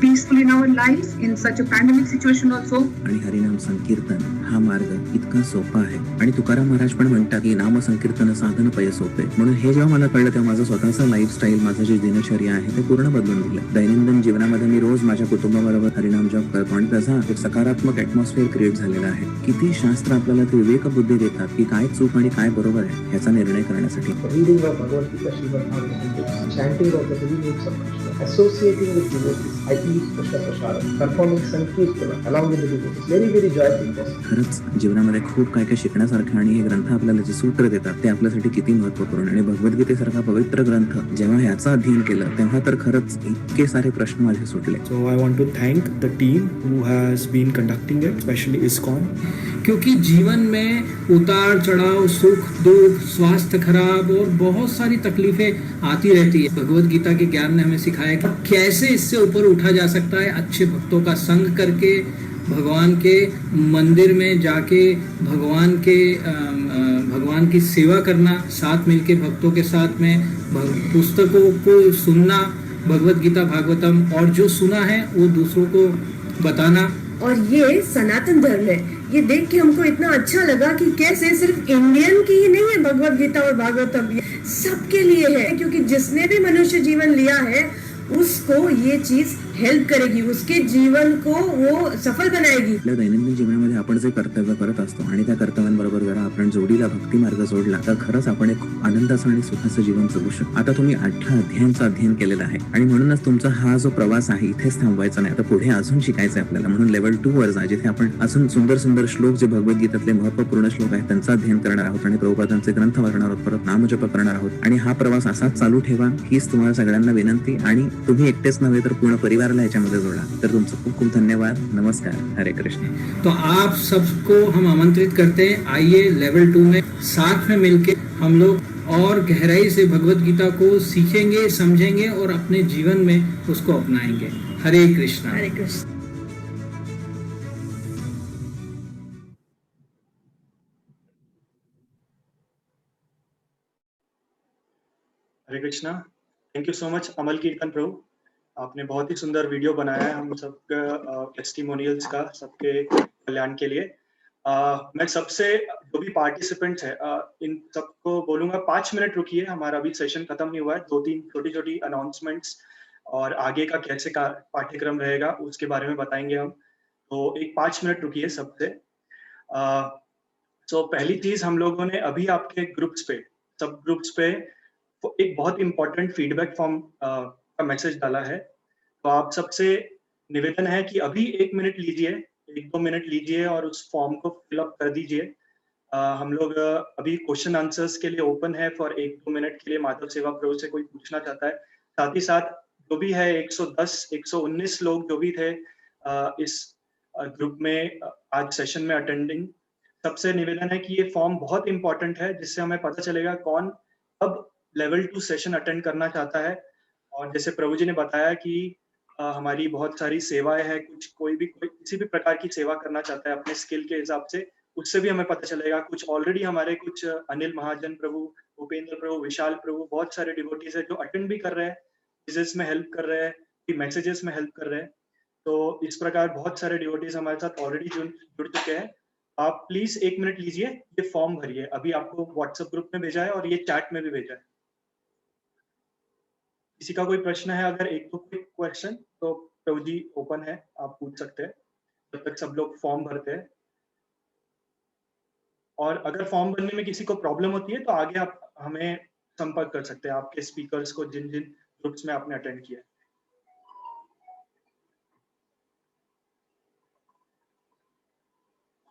peaceful in our lives in such a pandemic situation also. आणि हरिनाम संकीर्तन हा मार्ग इतका सोपा आहे. आणि तुकाराम महाराज पण म्हणतात की नाम संकीर्तन साधन पय सोपे. म्हणून हे जेव्हा मला कळलं तेव्हा माझं स्वतःचं लाईफस्टाईल, माझं जे दिनचर्या आहे ते पूर्ण बदलून दिलं. दैनंदिन जीवनामध्ये मी रोज माझ्या कुटुंबाबरोबर हरिनाम जप करतो आणि त्याचा एक सकारात्मक ऍटमॉस्फिअर क्रिएट झालेला आहे. किती शास्त्र आपल्याला ते विवेक बुद्धी देतात की काय चूक आणि काय बरोबर आहे याचा निर्णय करण्यासाठी. Reading of Bhagavad Gita, Srimad Bhagavatam, chanting of the holy names of Krishna, associating with devotees, I eat Krishna Prasad, performing Sankirtana along with the devotees, very very joyful process. खरंच जीवनामध्ये खूप काय काय शिकण्यासारखं आणि हे ग्रंथ आपल्याला जे सूत्र देतात ते आपल्यासाठी किती महत्वपूर्ण. आणि भगवद्गीतेसारखा पवित्र ग्रंथ जेव्हा याचा अध्ययन केलं तेव्हा तर खरंच इतके सारे प्रश्न माझे सुटले. So I want to thank the team who has been conducting it, especially ISKCON. क्योंकि जीवन में उतार चढ़ाव, सुख दुख, स्वास्थ्य खराब और बहुत सारी तकलीफें आती रहती है. भगवत गीता के ज्ञान ने हमें सिखाया कि कैसे इससे ऊपर उठा जा सकता है. अच्छे भक्तों का संग करके, भगवान के मंदिर में जाके भगवान की सेवा करना, साथ मिलके भक्तों के साथ में पुस्तकों को सुनना, भगवत गीता भागवतम, और जो सुना है वो दूसरों को बताना. और ये सनातन धर्म है. ये देख के हमको इतना अच्छा लगा कि कैसे सिर्फ इंडियन की ही नहीं है भगवत गीता और भागवतम, ये सबके लिए है. क्योंकि जिसने भी मनुष्य जीवन लिया है उसको ये चीज हेल्प करेगी, उसके जीवन को वो सफल बनाएगी. आपल्या दैनंदिन जीवनामध्ये आपण जे कर्तव्य करत असतो आणि त्या कर्तव्यांबरोबर जर आपण जोडीला भक्ती मार्ग जोडला तर खरंच आपण एक आनंदाचं आणि सुखाचं जीवन जगू शकतो. आता तुम्ही 18 अध्यायांचं अध्ययन केलेलं आहे आणि म्हणूनच तुमचा हा जो प्रवास आहे इथेच थांबवायचा नाही. आता पुढे अजून शिकायचं आहे आपल्याला. म्हणून लेवल 2 वर जा, जिथे आपण अजून सुंदर सुंदर श्लोक जे भगवद्गीतेतले महत्वपूर्ण श्लोक आहेत त्यांचं अध्ययन करणार आहोत आणि प्रभुपादांचे ग्रंथ वाचणार आहोत, परत नामजप करणार आहोत. आणि हा प्रवास असाच चालू ठेवा हीच तुम्हाला सगळ्यांना विनंती. आणि तुम्ही एकटेच नव्हे तर पूर्ण परिवाराला याच्यामध्ये जोडा. तर तुमचं खूप खूप धन्यवाद. नमस्कार. हरे कृष्ण. तो आप सबको हम आमंत्रित करते हैं, आइए लेवल 2 में साथ में मिलके हम लोग और गहराई से भगवत गीता को सीखेंगे, समझेंगे और अपने जीवन में उसको अपनाएंगे. Hare Krishna. Hare Krishna. Hare Krishna. Thank you so much Amal Kirtan Prabhu. आपने बहुत ही सुंदर वीडियो बनाया है हम सबके टेस्टिमोनियल्स का, सबके कल्याण के लिए. मैं सबसे जो भी पार्टिसिपेंट्स है इन सबको बोलूंगा 5 मिनट रुकिए. हमारा अभी सेशन खत्म नहीं हुआ है. 2-3 छोटी छोटी अनाउंसमेंट्स और आगे का कैसे पाठ्यक्रम रहेगा उसके बारे में बताएंगे हम. तो एक 5 मिनट रुकिए सबसे. तो पहली चीज, हम लोगों ने अभी आपके ग्रुप्स पे, सब ग्रुप्स पे एक बहुत इंपॉर्टेंट फीडबैक फॉर्म का मैसेज डाला है. तो आप सबसे निवेदन है कि अभी 1 मिनट लीजिए, 1-2 मिनट लीजिए और उस फॉर्म को फिलअप कर दीजिए. हम लोग अभी क्वेश्चन आंसर्स के लिए ओपन है फॉर 1-2 मिनट के लिए. माधव सेवा प्रभु से कोई पूछना चाहता है. साथ ही साथ जो भी है 110-119 लोग जो भी थे इस ग्रुप में आज सेशन में अटेंडिंग, सबसे निवेदन है कि ये फॉर्म बहुत इंपॉर्टेंट है, जिससे हमें पता चलेगा कौन अब लेवल 2 सेशन अटेंड करना चाहता है। और जैसे प्रभु जी ने बताया कि हमारी बहुत सारी सेवाएं हैं, कोई किसी भी प्रकार की सेवा करना चाहता है अपने स्किल के हिसाब से, उससे भी हमें पता चलेगा। कुछ ऑलरेडी हमारे कुछ अनिल महाजन प्रभु, भूपेंद्र प्रभु, विशाल प्रभु, बहुत सारे डिवोटीज है जो अटेंड भी कर रहे हैं, बिजनेस में हेल्प कर रहे हैं, मैसेजेस में हेल्प कर रहे हैं। तो इस प्रकार बहुत सारे डिवोटीज हमारे साथ ऑलरेडी जुड़ चुके हैं। आप प्लीज 1 मिनट लीजिए, ये फॉर्म भरिए। अभी आपको व्हाट्सएप ग्रुप में भेजा है और ये चैट में भी भेजा है। किसी का कोई प्रश्न है, अगर 1-2 क्विक क्वेश्चन, तो प्रभु जी ओपन है, आप पूछ सकते हैं जब तक सब लोग फॉर्म भरते हैं। और अगर फॉर्म भरने में किसी को प्रॉब्लम होती है तो आगे आप हमें संपर्क कर सकते हैं, आपके स्पीकर्स को जिन जिन ग्रुप्स में आपने अटेंड किया है।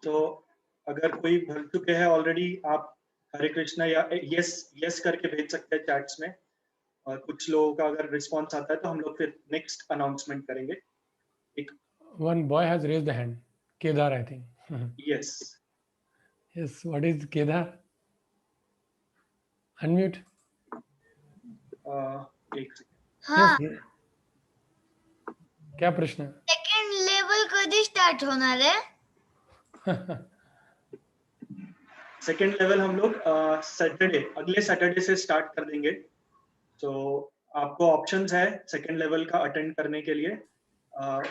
तो अगर कोई भर चुके हैं ऑलरेडी, आप हरे कृष्णा या यस करके भेज सकते हैं चैट्स में। और कुछ लोगों का अगर रिस्पॉन्स आता है तो हम लोग फिर नेक्स्ट अनाउंसमेंट करेंगे। One boy has raised the hand. Kedar, I think. Yes. Yes. What is Kedar? Unmute. एक सेकंड। हाँ, क्या प्रश्न है? सेकंड लेवल कधी स्टार्ट होणार आहे? सेकेंड लेवल हम लोग अगले सैटरडे से स्टार्ट कर देंगे। तो आपको ऑप्शंस है सेकेंड लेवल का अटेंड करने के लिए।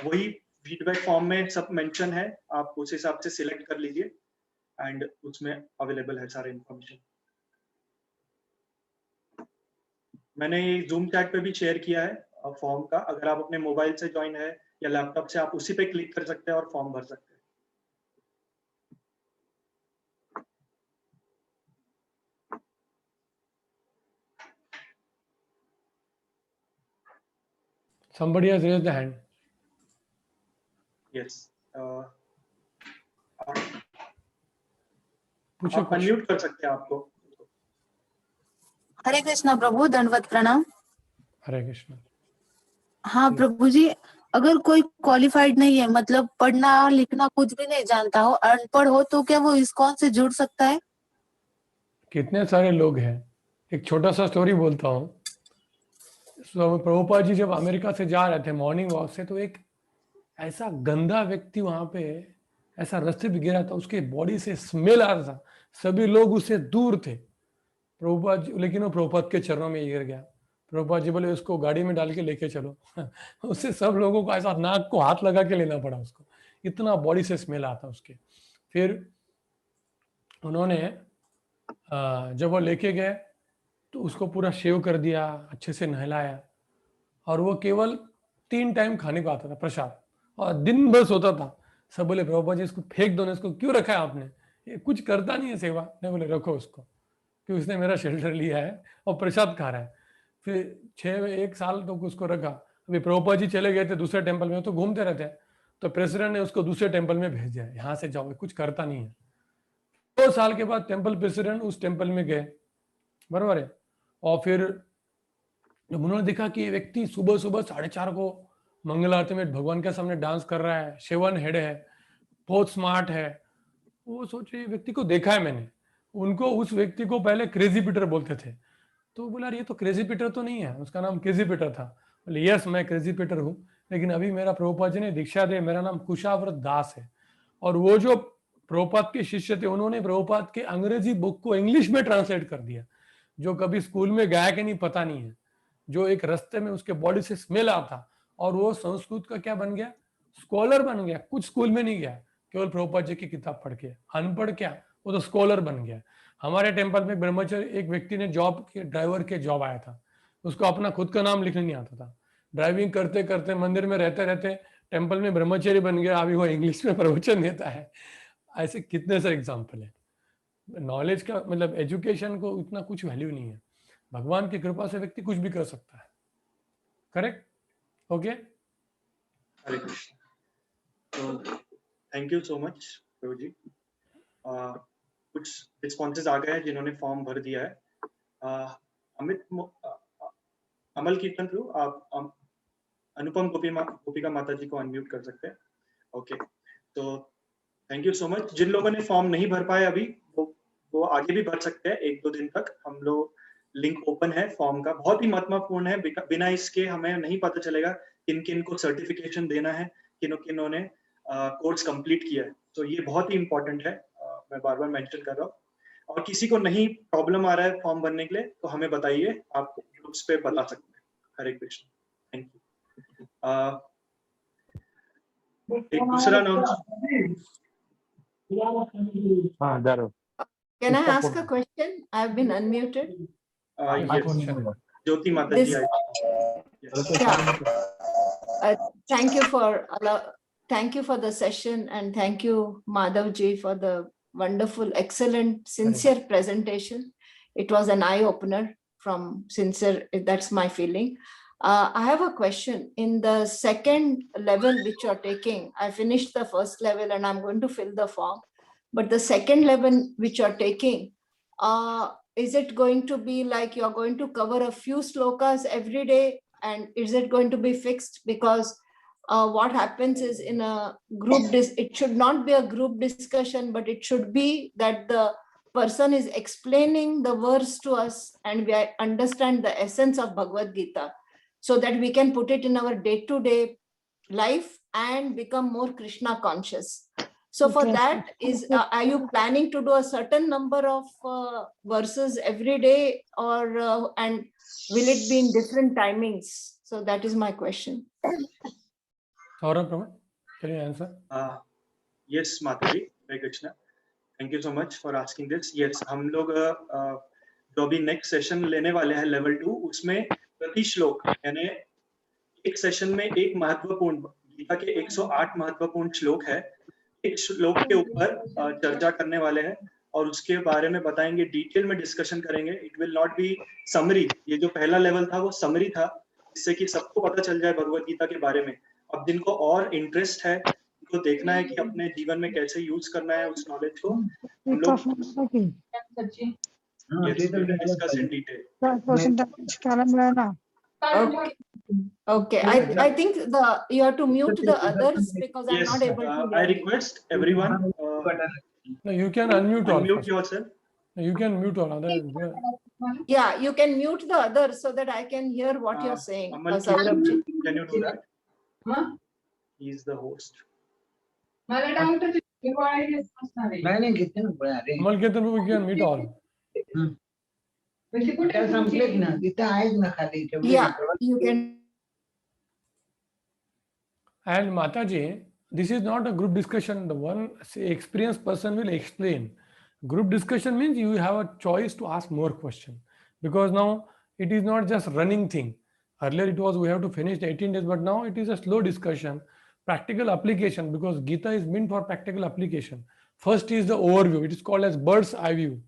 वही फीडबैक फॉर्म में सब मेंशन है, आप उस हिसाब से सिलेक्ट कर लीजिए एंड उसमें अवेलेबल है सारे इंफॉर्मेशन। मैंने जूम चैट पे भी शेयर किया है फॉर्म का। अगर आप अपने मोबाइल से ज्वाइन है या लैपटॉप से, आप उसी पे क्लिक कर सकते हैं और फॉर्म भर सकते हैं। Somebody has raised the hand. Yes. पूछो आप अनम्यूट कर सकते हैं आपको। हरे कृष्णा प्रभु, दंडवत प्रणाम। हरे कृष्णा। हाँ प्रभु जी, अगर कोई क्वालिफाइड नहीं है, मतलब पढ़ना लिखना कुछ भी नहीं जानता हो, अनपढ़ हो, तो क्या वो इस्कॉन से जुड़ सकता है? कितने सारे लोग हैं। एक छोटा सा स्टोरी बोलता हूँ। प्रभुपाद जी जब अमेरिका से जा रहे थे मॉर्निंग वॉक से, तो एक ऐसा गंदा व्यक्ति वहां पे ऐसा रास्ते पे गिरा था, उसके बॉडी से स्मेल आ रहा था, सभी लोग उससे दूर थे। प्रभुपाद जी, लेकिन वो प्रभुपाद के चरणों में गिर गया। प्रभुपाद जी बोले उसको गाड़ी में डाल के लेके चलो। उससे सब लोगों को ऐसा नाक को हाथ लगा के लेना पड़ा उसको, इतना बॉडी से स्मेल आता उसके। फिर उन्होंने जब वो लेके गए तो उसको पूरा शेव कर दिया, अच्छे से नहलाया, और वो केवल 3 टाइम खाने को आता था प्रसाद, और दिन भर सोता था। सब बोले प्रभुपाद जी इसको फेंक दो ना, इसको क्यों रखा है आपने, ये कुछ करता नहीं है सेवा। नहीं, बोले रखो उसको, कि उसने मेरा शेल्टर लिया है और प्रसाद खा रहा है। फिर 1 साल तो उसको रखा। अभी प्रभुपाद जी चले गए थे दूसरे टेम्पल में, तो घूमते रहते हैं, तो प्रेसिडेंट ने उसको दूसरे टेम्पल में भेज दिया, यहाँ से जाओ, कुछ करता नहीं है। 2 साल के बाद टेम्पल प्रेसिडेंट उस टेम्पल में गए, बराबर है। और फिर जब उन्होंने देखा कि ये व्यक्ति सुबह सुबह 4:30 को मंगल आरती में भगवान के सामने डांस कर रहा है, शेवन हेड है, बहुत स्मार्ट है, वो सोचे ये व्यक्ति को देखा है मैंने। उनको उस व्यक्ति को पहले क्रेजी पीटर बोलते थे, तो बोला ये तो क्रेजी पीटर तो नहीं है, उसका नाम क्रेजी पीटर था। बोले यस, मैं क्रेजी पीटर हूँ, लेकिन अभी मेरा प्रभुपाद जी ने दीक्षा दे, मेरा नाम कुशाव्रत दास है। और वो जो प्रभुपाद के शिष्य थे, उन्होंने प्रभुपाद के अंग्रेजी बुक को इंग्लिश में ट्रांसलेट कर दिया, जो कभी स्कूल में गया कि नहीं पता नहीं है, जो एक रास्ते में उसके बॉडी से स्मेल आता, और वो संस्कृत का क्या बन गया, स्कॉलर बन गया। कुछ स्कूल में नहीं गया, केवल प्रभुपाद जी की किताब पढ़ के, अनपढ़ क्या, वो तो स्कॉलर बन गया। हमारे टेम्पल में ब्रह्मचर्य एक व्यक्ति ने जॉब के ड्राइवर के जॉब आया था, उसको अपना खुद का नाम लिखने नहीं आता था, ड्राइविंग करते करते मंदिर में रहते रहते टेम्पल में ब्रह्मचर्य बन गया, अभी वो इंग्लिश में प्रवचन देता है। ऐसे कितने सारे एग्जाम्पल है। नॉलेज का मतलब एजुकेशन को इतना कुछ वैल्यू नहीं है, भगवान की कृपा से व्यक्ति कुछ भी कर सकता है। करेक्ट? ओके, हरे कृष्ण। तो थैंक यू सो मच प्रभु जी। कुछ रिस्पॉन्सेज आ गए हैं जिन्होंने फॉर्म भर दिया है। अमल कीर्तन प्रभु, आप अनुपम गोपिका माता जी को अनम्यूट कर सकते हैं। ओके, तो थैंक यू सो मच. जिन लोगों ने फॉर्म नहीं भर पाए अभी, वो आगे भी भर सकते हैं 1-2 दिन तक. हम लोग लिंक ओपन है फॉर्म का, बहुत ही महत्वपूर्ण है. बिना इसके हमें नहीं पता चलेगा किन किन को सर्टिफिकेशन देना है, किन्हों ने कोर्स कंप्लीट किया है. तो ये बहुत ही इंपॉर्टेंट है, मैं बार बार मेंशन कर रहा हूँ. और किसी को नहीं प्रॉब्लम आ रहा है फॉर्म भरने के लिए तो हमें बताइए, आप ग्रुप्स पे बता सकते हैं. हरे कृष्ण. Thank you. एक दूसरा नाम. हाँ दारू. Can I ask a question? I've been unmuted. Yes. Jyoti Mata ji. Thank you for the session, and thank you Madhav ji for the wonderful, excellent, sincere presentation. It was an eye opener from sincere. That's my feeling. I have a question. In the second level which you're taking, I finished the first level and I'm going to fill the form. But the second level which you're taking, is it going to be like you're going to cover a few slokas every day, and is it going to be fixed? Because what happens is in a group, it should not be a group discussion, but it should be that the person is explaining the verse to us and we understand the essence of Bhagavad Gita, so that we can put it in our day-to-day life and become more Krishna conscious. So for that, are you planning to do a certain number of verses every day, or and will it be in different timings? So that is my question. Saurabh, can you answer? Yes, Mataji. Hare Krishna. Thank you so much for asking this. Yes, हम लोग जो अभी next session लेने वाले हैं level 2, उसमें प्रति श्लोक यानी एक सेशन में एक महत्वपूर्ण गीता के 108 महत्वपूर्ण श्लोक है, एक श्लोक के ऊपर चर्चा करने वाले हैं और उसके बारे में बताएंगे, डिटेल में डिस्कशन करेंगे. It will not be summary. ये जो पहला लेवल था वो समरी था, जिससे कि सबको पता चल जाए भगवत गीता के बारे में. अब जिनको और इंटरेस्ट है, उनको देखना है कि अपने जीवन में कैसे यूज करना है उस नॉलेज को, हम लोग discuss in detail. Okay. I think you have to mute the others because I'm not able to. I request everyone. No, you can unmute all. Unmute yourself. No, you can mute all others. Yeah, you can mute the others so that I can hear what you're saying. Can you do that? He is the host. Amal Ketan, we can meet all. Yeah, you can. And Mataji, this is not a group discussion. The one experienced person will explain. Group discussion means you have a choice to ask more questions, because now it is not just running thing. Earlier it was we have to finish the 18 days, but now it is a slow discussion, practical application, because Gita is meant for practical application. First is the overview. It is called as bird's eye view.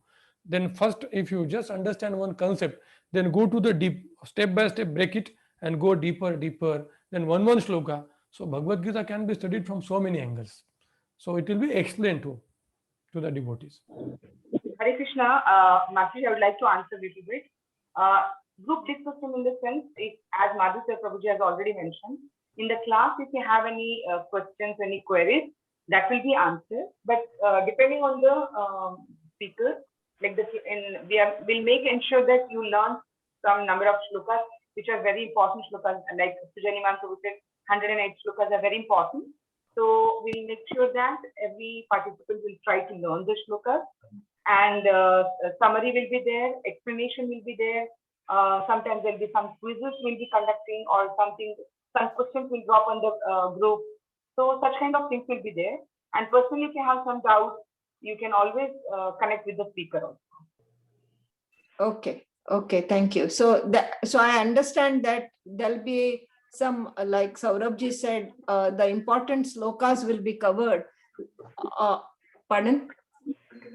Then first, if you just understand one concept, then go to the deep, step by step, break it and go deeper, then one shloka. So Bhagavad Gita can be studied from so many angles. So it will be explained to the devotees. Hare Krishna, Matthew, I would like to answer a little bit. Group discussion in the sense, as Madhu Sir Prabhuji has already mentioned, in the class, if you have any questions, any queries, that will be answered. But depending on the speaker, like we'll make ensure that you learn some number of shlokas, which are very important shlokas, like Sujani Ma'am said, 108 shlokas are very important. So we'll make sure that every participant will try to learn the shlokas, and summary will be there, explanation will be there. Sometimes there'll be some quizzes we'll be conducting, or some questions will drop on the group. So such kind of things will be there. And personally, if you have some doubts, you can always connect with the speaker also. Okay, thank you. So I understand that there'll be some, like Saurabh said, the important slokas will be covered. Pardon?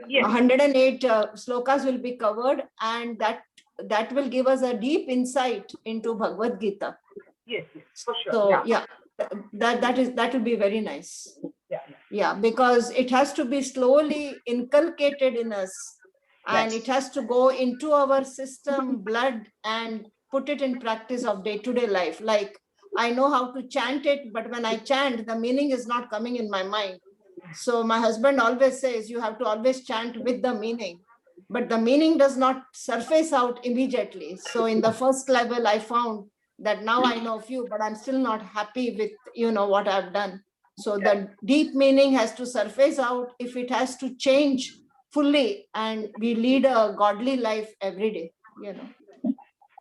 Yes. 108 slokas will be covered, and that will give us a deep insight into Bhagavad Gita. Yes, for sure. So yeah, that will be very nice. Yeah, because it has to be slowly inculcated in us, and it has to go into our system, blood, and put it in practice of day-to-day life. Like, I know how to chant it, but when I chant, the meaning is not coming in my mind. So my husband always says you have to always chant with the meaning, but the meaning does not surface out immediately. So in the first level, I found that now I know few, but I'm still not happy with, what I've done. So the deep meaning has to surface out if it has to change fully, and we lead a godly life every day.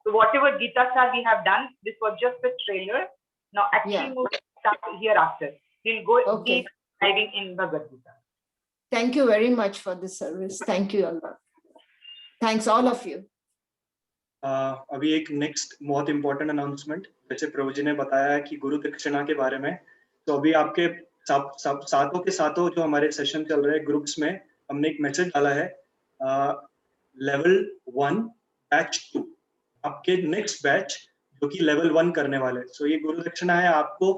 So whatever Gita Sar we have done, this was just the trailer. Now actually we'll start hereafter. We'll go deep diving in Bhagavad Gita. Thank you very much for this service. Thank you Allah. Thanks all of you. अभी एक next बहुत important announcement, जैसे प्रभु जी ने बताया कि गुरु दक्षिणा के बारे में, तो अभी आपके साथों के साथों जो हमारे सेशन चल रहे हैं ग्रुप्स में, हमने एक मैसेज डाला है, लेवल 1 बैच 2, आपके नेक्स्ट बैच जो कि लेवल 1 करने वाले। सो ये गुरु दक्षिणा है आपको,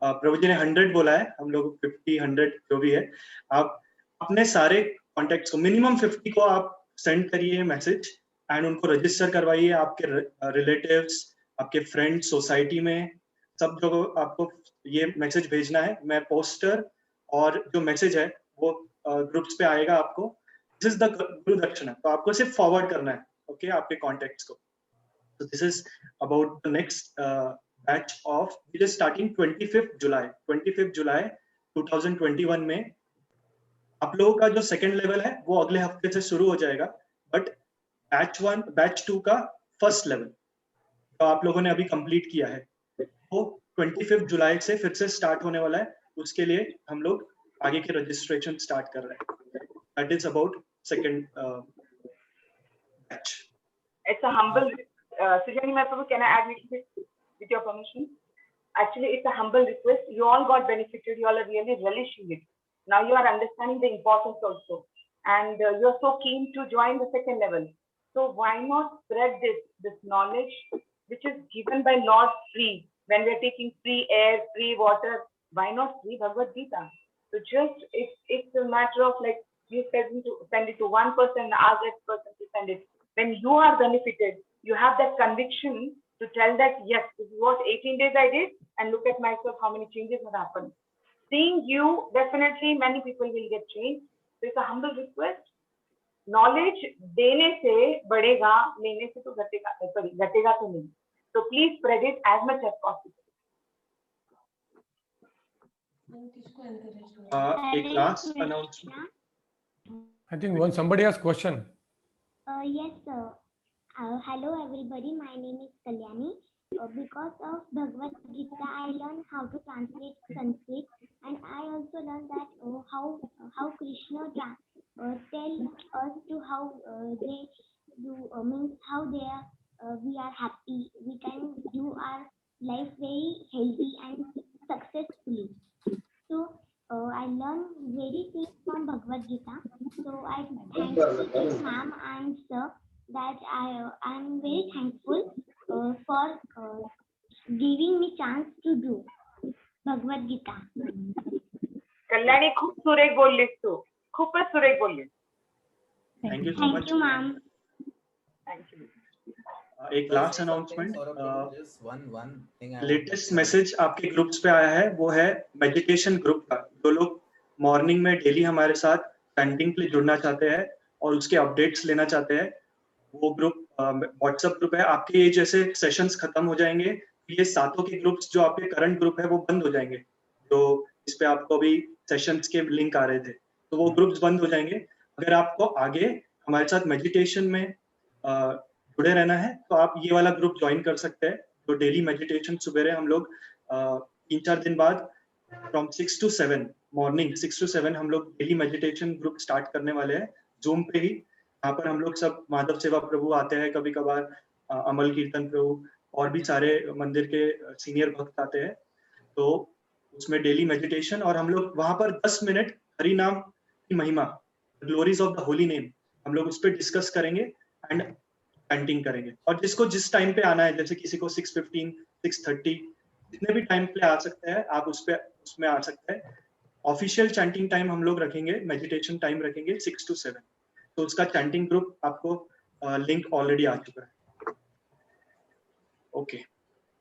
प्रभु जी ने 100 बोला है, हम लोग 50 100 जो भी है, आप अपने सारे कॉन्टेक्ट्स को मिनिमम 50 को आप सेंड करिए मैसेज एंड उनको रजिस्टर करवाइए। आपके रिलेटिव्स, आपके फ्रेंड्स, सोसाइटी में सब जगह आपको ये मैसेज भेजना है। मैं पोस्टर और जो मैसेज है वो ग्रुप्स पे आएगा आपको, दिस इज द गुरु दक्षिणा, तो आपको सिर्फ फॉरवर्ड करना है, ओके, आपके कॉन्टेक्ट्स को। So this is about the next batch of, it is starting 25th July 2021 में। आप लोगों का जो सेकेंड लेवल है वो अगले हफ्ते से शुरू हो जाएगा, बट बैच 2 का फर्स्ट लेवल तो आप लोगों ने अभी कंप्लीट किया है, वो 25 जुलाई से फिर से स्टार्ट होने वाला है। उसके लिए हम लोग आगे के रजिस्ट्रेशन स्टार्ट कर रहे हैं। That is about second batch. It's a humble, Sujani Mahaprabhu, can I add a little bit with your permission? Actually, it's a humble request. You all got benefited. You all are really relishing it. Now you are understanding the importance also. And you are so keen to join the second level. So why not spread this knowledge which is given by Lord free? When we are taking free air, free water, why not free Bhagavad Gita? So just, it's a matter of like, you send it to one person and ask that person to send it. When you are benefited, you have that conviction to tell that, yes, this is what 18 days I did, and look at myself, how many changes have happened. Seeing you, definitely many people will get changed. So it's a humble request. Knowledge देने से बढ़ेगा, लेने से तो घटेगा तो नहीं. So please spread it as much as possible. एक last announcement. I think somebody has question. Yes, sir. Hello, everybody. My name is Kalyani. Because of Bhagavad Gita, I learned how to translate Sanskrit, and I also learned that how Krishna tell us to how they do means how they are we are happy. We can do our life very healthy and successfully. So I learned very things from Bhagavad Gita. So I thank ma'am and sir that I am very thankful for giving me chance to do Bhagavad Gita. Kalyani खूप सुरेख बोललीस तू, खूपच सुरेख बोललीस. Thank you so much. Thank you, ma'am. Thank you. एक last announcement, latest message आपके groups पे आया है, वो है मेडिटेशन ग्रुप का। जो लोग मॉर्निंग में डेली हमारे साथ चैंटिंग के लिए जुड़ना चाहते हैं और उसके अपडेट्स लेना चाहते हैं, वो ग्रुप व्हाट्सएप ग्रुप है। आपके ये जैसे सेशंस खत्म हो जाएंगे, ये सातों के ग्रुप्स जो आपके करंट ग्रुप है वो बंद हो जाएंगे। जो इस पे आपको अभी सेशंस के लिंक आ रहे थे, तो वो ग्रुप्स बंद हो जाएंगे। अगर आपको आगे हमारे साथ मेडिटेशन में जुड़े रहना है तो आप ये वाला ग्रुप ज्वाइन कर सकते हैं। जो डेली मेडिटेशन सुबह हम लोग 3-4 दिन बाद फ्रॉम 6 to 7 मॉर्निंग 6 to 7 हम लोग डेली मेडिटेशन ग्रुप स्टार्ट करने वाले हैं जूम पे ही। यहाँ पर हम लोग सब माधव सेवा प्रभु आते हैं, कभी कभार अमल कीर्तन प्रभु और भी सारे मंदिर के सीनियर भक्त आते हैं। तो उसमें डेली मेडिटेशन और हम लोग वहां पर 10 मिनट हरि नाम की महिमा, glories of the holy name, हम लोग उस पर डिस्कस करेंगे एंड चैंटिंग करेंगे। और जिसको जिस टाइम पे आना है, जैसे किसी को 6:15 6:30 जितने भी टाइम पे आ सकते हैं आप उसमें आ सकते हैं। ऑफिशियल चैंटिंग टाइम हम लोग रखेंगे, मेडिटेशन टाइम रखेंगे 6 to 7। तो उसका चैंटिंग ग्रुप आपको लिंक ऑलरेडी आ चुका है। Okay,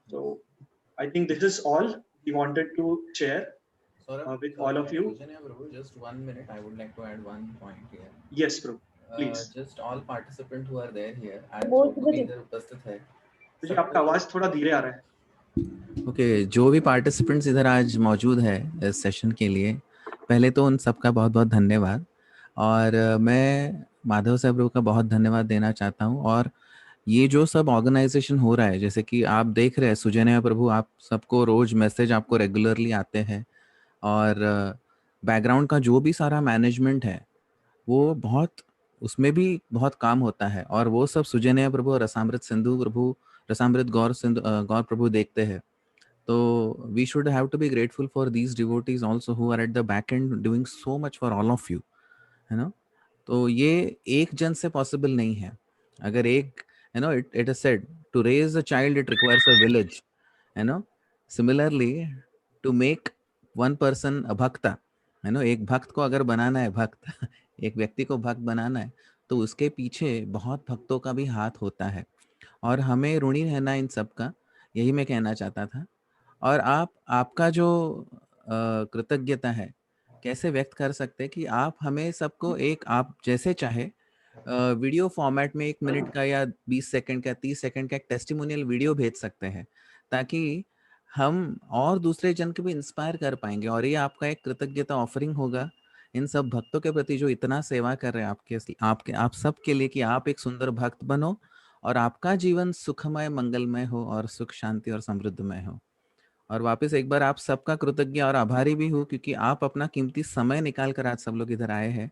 so I think this is all we wanted to share. with all of you. Just 1 minute, I would like to add one point here. Yes, bro. Please. Just all participants who are there here, आज बहुत जो भी इधर उपस्थित है, जी आपका आवाज थोड़ा धीरे आ रहा है। ओके, जो भी पार्टिसिपेंट्स इधर आज मौजूद है इस सेशन के लिए, पहले तो उन सबका बहुत बहुत धन्यवाद। और मैं माधव साहब का बहुत धन्यवाद देना चाहता हूँ। और ये जो सब ऑर्गेनाइजेशन हो रहा है, जैसे कि आप देख रहे हैं सुजन्या प्रभु, आप सबको रोज मैसेज आपको रेगुलरली आते हैं, और बैकग्राउंड का जो भी सारा मैनेजमेंट है वो बहुत, उसमें भी बहुत काम होता है, और वो सब सुजन्या प्रभु और रसामृत सिंधु प्रभु, रसामृत गौर प्रभु देखते हैं। तो we should have to be grateful for these devotees also who are at the back end doing so much for all of you, है ना। तो ये एक जन से पॉसिबल नहीं है। अगर एक, you know, it is said to raise a child it requires a village, you know. Similarly, to make one person a bhakta, you know, एक भक्त को अगर बनाना है, भक्त एक व्यक्ति को भक्त बनाना है, तो उसके पीछे बहुत भक्तों का भी हाथ होता है, और हमें ऋणी रहना इन सब का, यही मैं कहना चाहता था। और आपका जो कृतज्ञता है कैसे व्यक्त कर सकते हैं कि आप हमें सबको एक, आप जैसे चाहे वीडियो फॉर्मेट में 1 मिनट का या 20 सेकंड का 30 सेकंड का एक टेस्टिमोनियल वीडियो भेज सकते हैं, ताकि हम और दूसरे जन को भी इंस्पायर कर पाएंगे। और ये आपका एक कृतज्ञता ऑफरिंग होगा इन सब भक्तों के प्रति जो इतना सेवा कर रहे हैं आप सब के लिए, कि आप एक सुंदर भक्त बनो और आपका जीवन सुखमय मंगलमय हो और सुख शांति और समृद्धमय हो। और वापस एक बार आप सबका कृतज्ञ और आभारी भी हूँ, क्योंकि आप अपना कीमती समय निकाल कर आज सब लोग इधर आए हैं,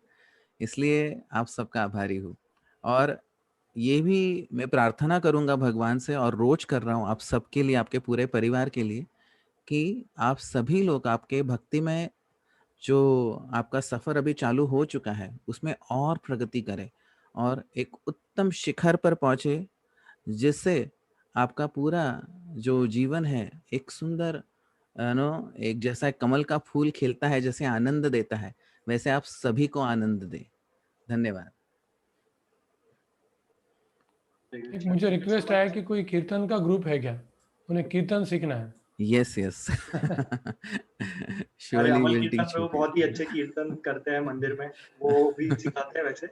इसलिए आप सबका आभारी हूँ। और ये भी मैं प्रार्थना करूँगा भगवान से, और रोज कर रहा हूँ आप सबके लिए, आपके पूरे परिवार के लिए, कि आप सभी लोग आपके भक्ति में जो आपका सफ़र अभी चालू हो चुका है उसमें और प्रगति करें और एक उत्तम शिखर पर पहुँचे, जिससे आपका पूरा जो जीवन है एक सुंदर एक जैसा कमल का फूल खिलता है, जैसे आनंद देता है, वैसे आप सभी को आनंद दे। धन्यवाद। एक मुझे रिक्वेस्ट आया कि कोई कीर्तन का ग्रुप है क्या, उन्हें कीर्तन सीखना है। यस यस अरे अमल कीर्तन प्रभु बहुत ही अच्छे कीर्तन करते हैं मंदिर में, वो भी सिखाते हैं वैसे,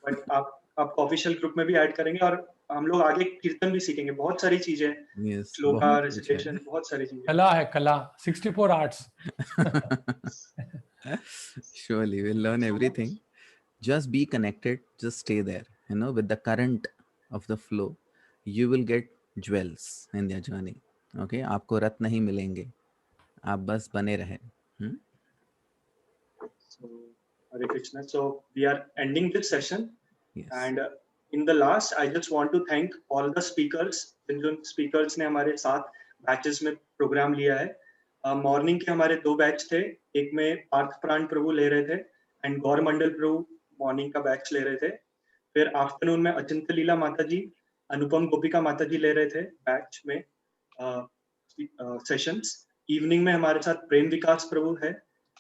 बट आप ऑफिशियल ग्रुप में भी ऐड करेंगे और हम लोग आगे कीर्तन भी सीखेंगे, बहुत सारी चीजें, श्लोका, रेसिटेशन, बहुत सारी चीजें। कला है, कला, 64 arts. Surely we'll learn everything. Just be connected, just stay there, you know, with the current of the flow. You will get jewels in your journey. Okay, आपको रत्न नहीं मिलेंगे, आप बस बने रहे। So Hare Krishna. So we are ending this session. Yes. And in the last, I just want to thank all the speakers. Jin speakers ने हमारे साथ बैचेस में प्रोग्राम लिया है। मॉर्निंग के हमारे 2 बैच थे, एक में पार्थ प्राण प्रभु ले रहे थे and Gaur Mandal Prabhu morning का बैच ले रहे थे। फिर आफ्टरनून में अचिंत लीला माता जी, अनुपम गोपिका माता जी ले रहे थे बैच में सेशंस। इवनिंग में हमारे साथ प्रेम विकास प्रभु है,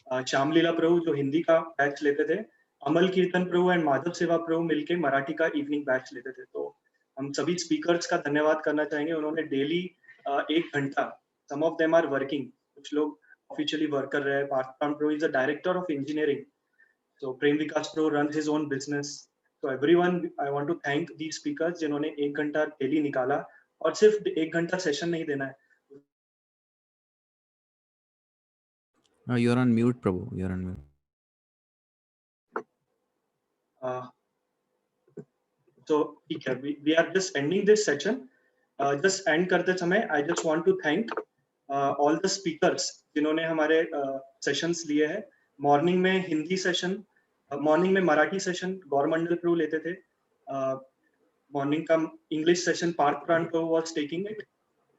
श्याम लीला प्रभु जो हिंदी का बैच लेते थे, अमल कीर्तन प्रभु एंड माधव सेवा प्रभु मिलके मराठी का इवनिंग बैच लेते थे। तो हम सभी स्पीकर्स का धन्यवाद करना चाहेंगे, उन्होंने डेली 1 घंटा, some of them are working, कुछ लोग ऑफिशियली वर्क कर रहे हैं। Partha Pran Prabhu is a director of engineering, so Prem Vikas Prabhu runs his own business. So everyone, I want to thank these speakers जिन्होंने 1 घंटा डेली निकाला, और सिर्फ 1 घंटा सेशन नहीं देना है। You're on mute, Prabhu. You're on mute. So ठीक है, we are just ending this session. Just end करते समय I just want to thank all the speakers जिन्होंने हमारे सेशंस लिए हैं। मॉर्निंग में हिंदी सेशन, मॉर्निंग में मराठी सेशन गौरमंडल प्रभु लेते थे, मॉर्निंग का English session Partha Pran Prabhu was taking it,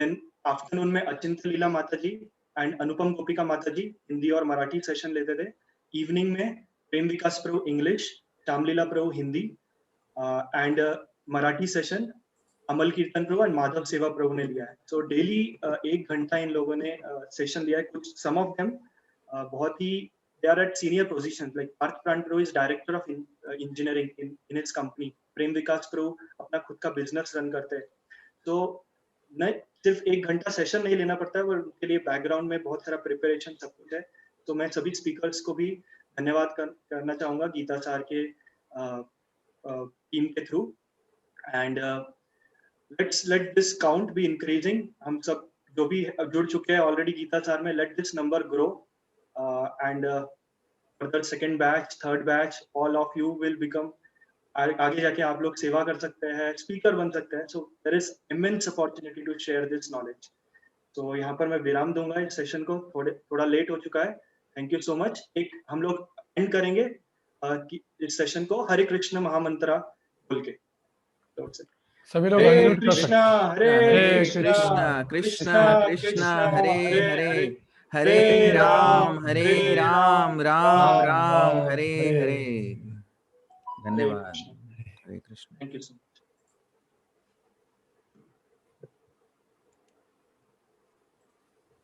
then afternoon में अचिंत लीला माता जी एंड अनुपम गोपिका माता जी हिंदी और मराठी सेशन लेते थे। इवनिंग में Prem Vikas Prabhu English, Shyamleela Prabhu Hindi and Marathi session Amal Kirtan Prabhu and Madhav सेवा प्रभु ने लिया है। सो डेली 1 घंटा इन लोगों ने सेशन लिया है। कुछ सम ऑफ देम बहुत ही they are at senior position, like Partha Pran Prabhu is director of engineering in his company, Prem Vikas Prabhu अपना खुद का बिजनेस रन करते हैं। तो नहीं सिर्फ 1 घंटा सेशन नहीं लेना पड़ता है, पर उनके लिए बैकग्राउंड में बहुत सारा प्रिपरेशन सब कुछ है। तो मैं सभी स्पीकर्स को भी धन्यवाद करना चाहूंगा गीता सार के टीम के through. And let this count be increasing. हम सब जो भी जुड़ चुके हैं ऑलरेडी गीता सार में, let this number grow and further second batch, third batch, all of you will become, आगे जाके आप लोग सेवा कर सकते हैं, स्पीकर बन सकते हैं। So there is immense opportunity to share this knowledge. तो यहाँ पर मैं विराम दूंगा इस सेशन को, थोड़ा लेट हो चुका है। Thank you so much. एक हम लोग एंड करेंगे इस सेशन को हरे कृष्ण महामंत्रा बोल के। सभी लोग हरे unmute कर सकते कृष्णा हैं। हरे कृष्णा कृष्णा कृष्णा हरे हरे, हरे राम राम राम हरे हरे। धन्यवाद। Hare Krishna. Thank you so much.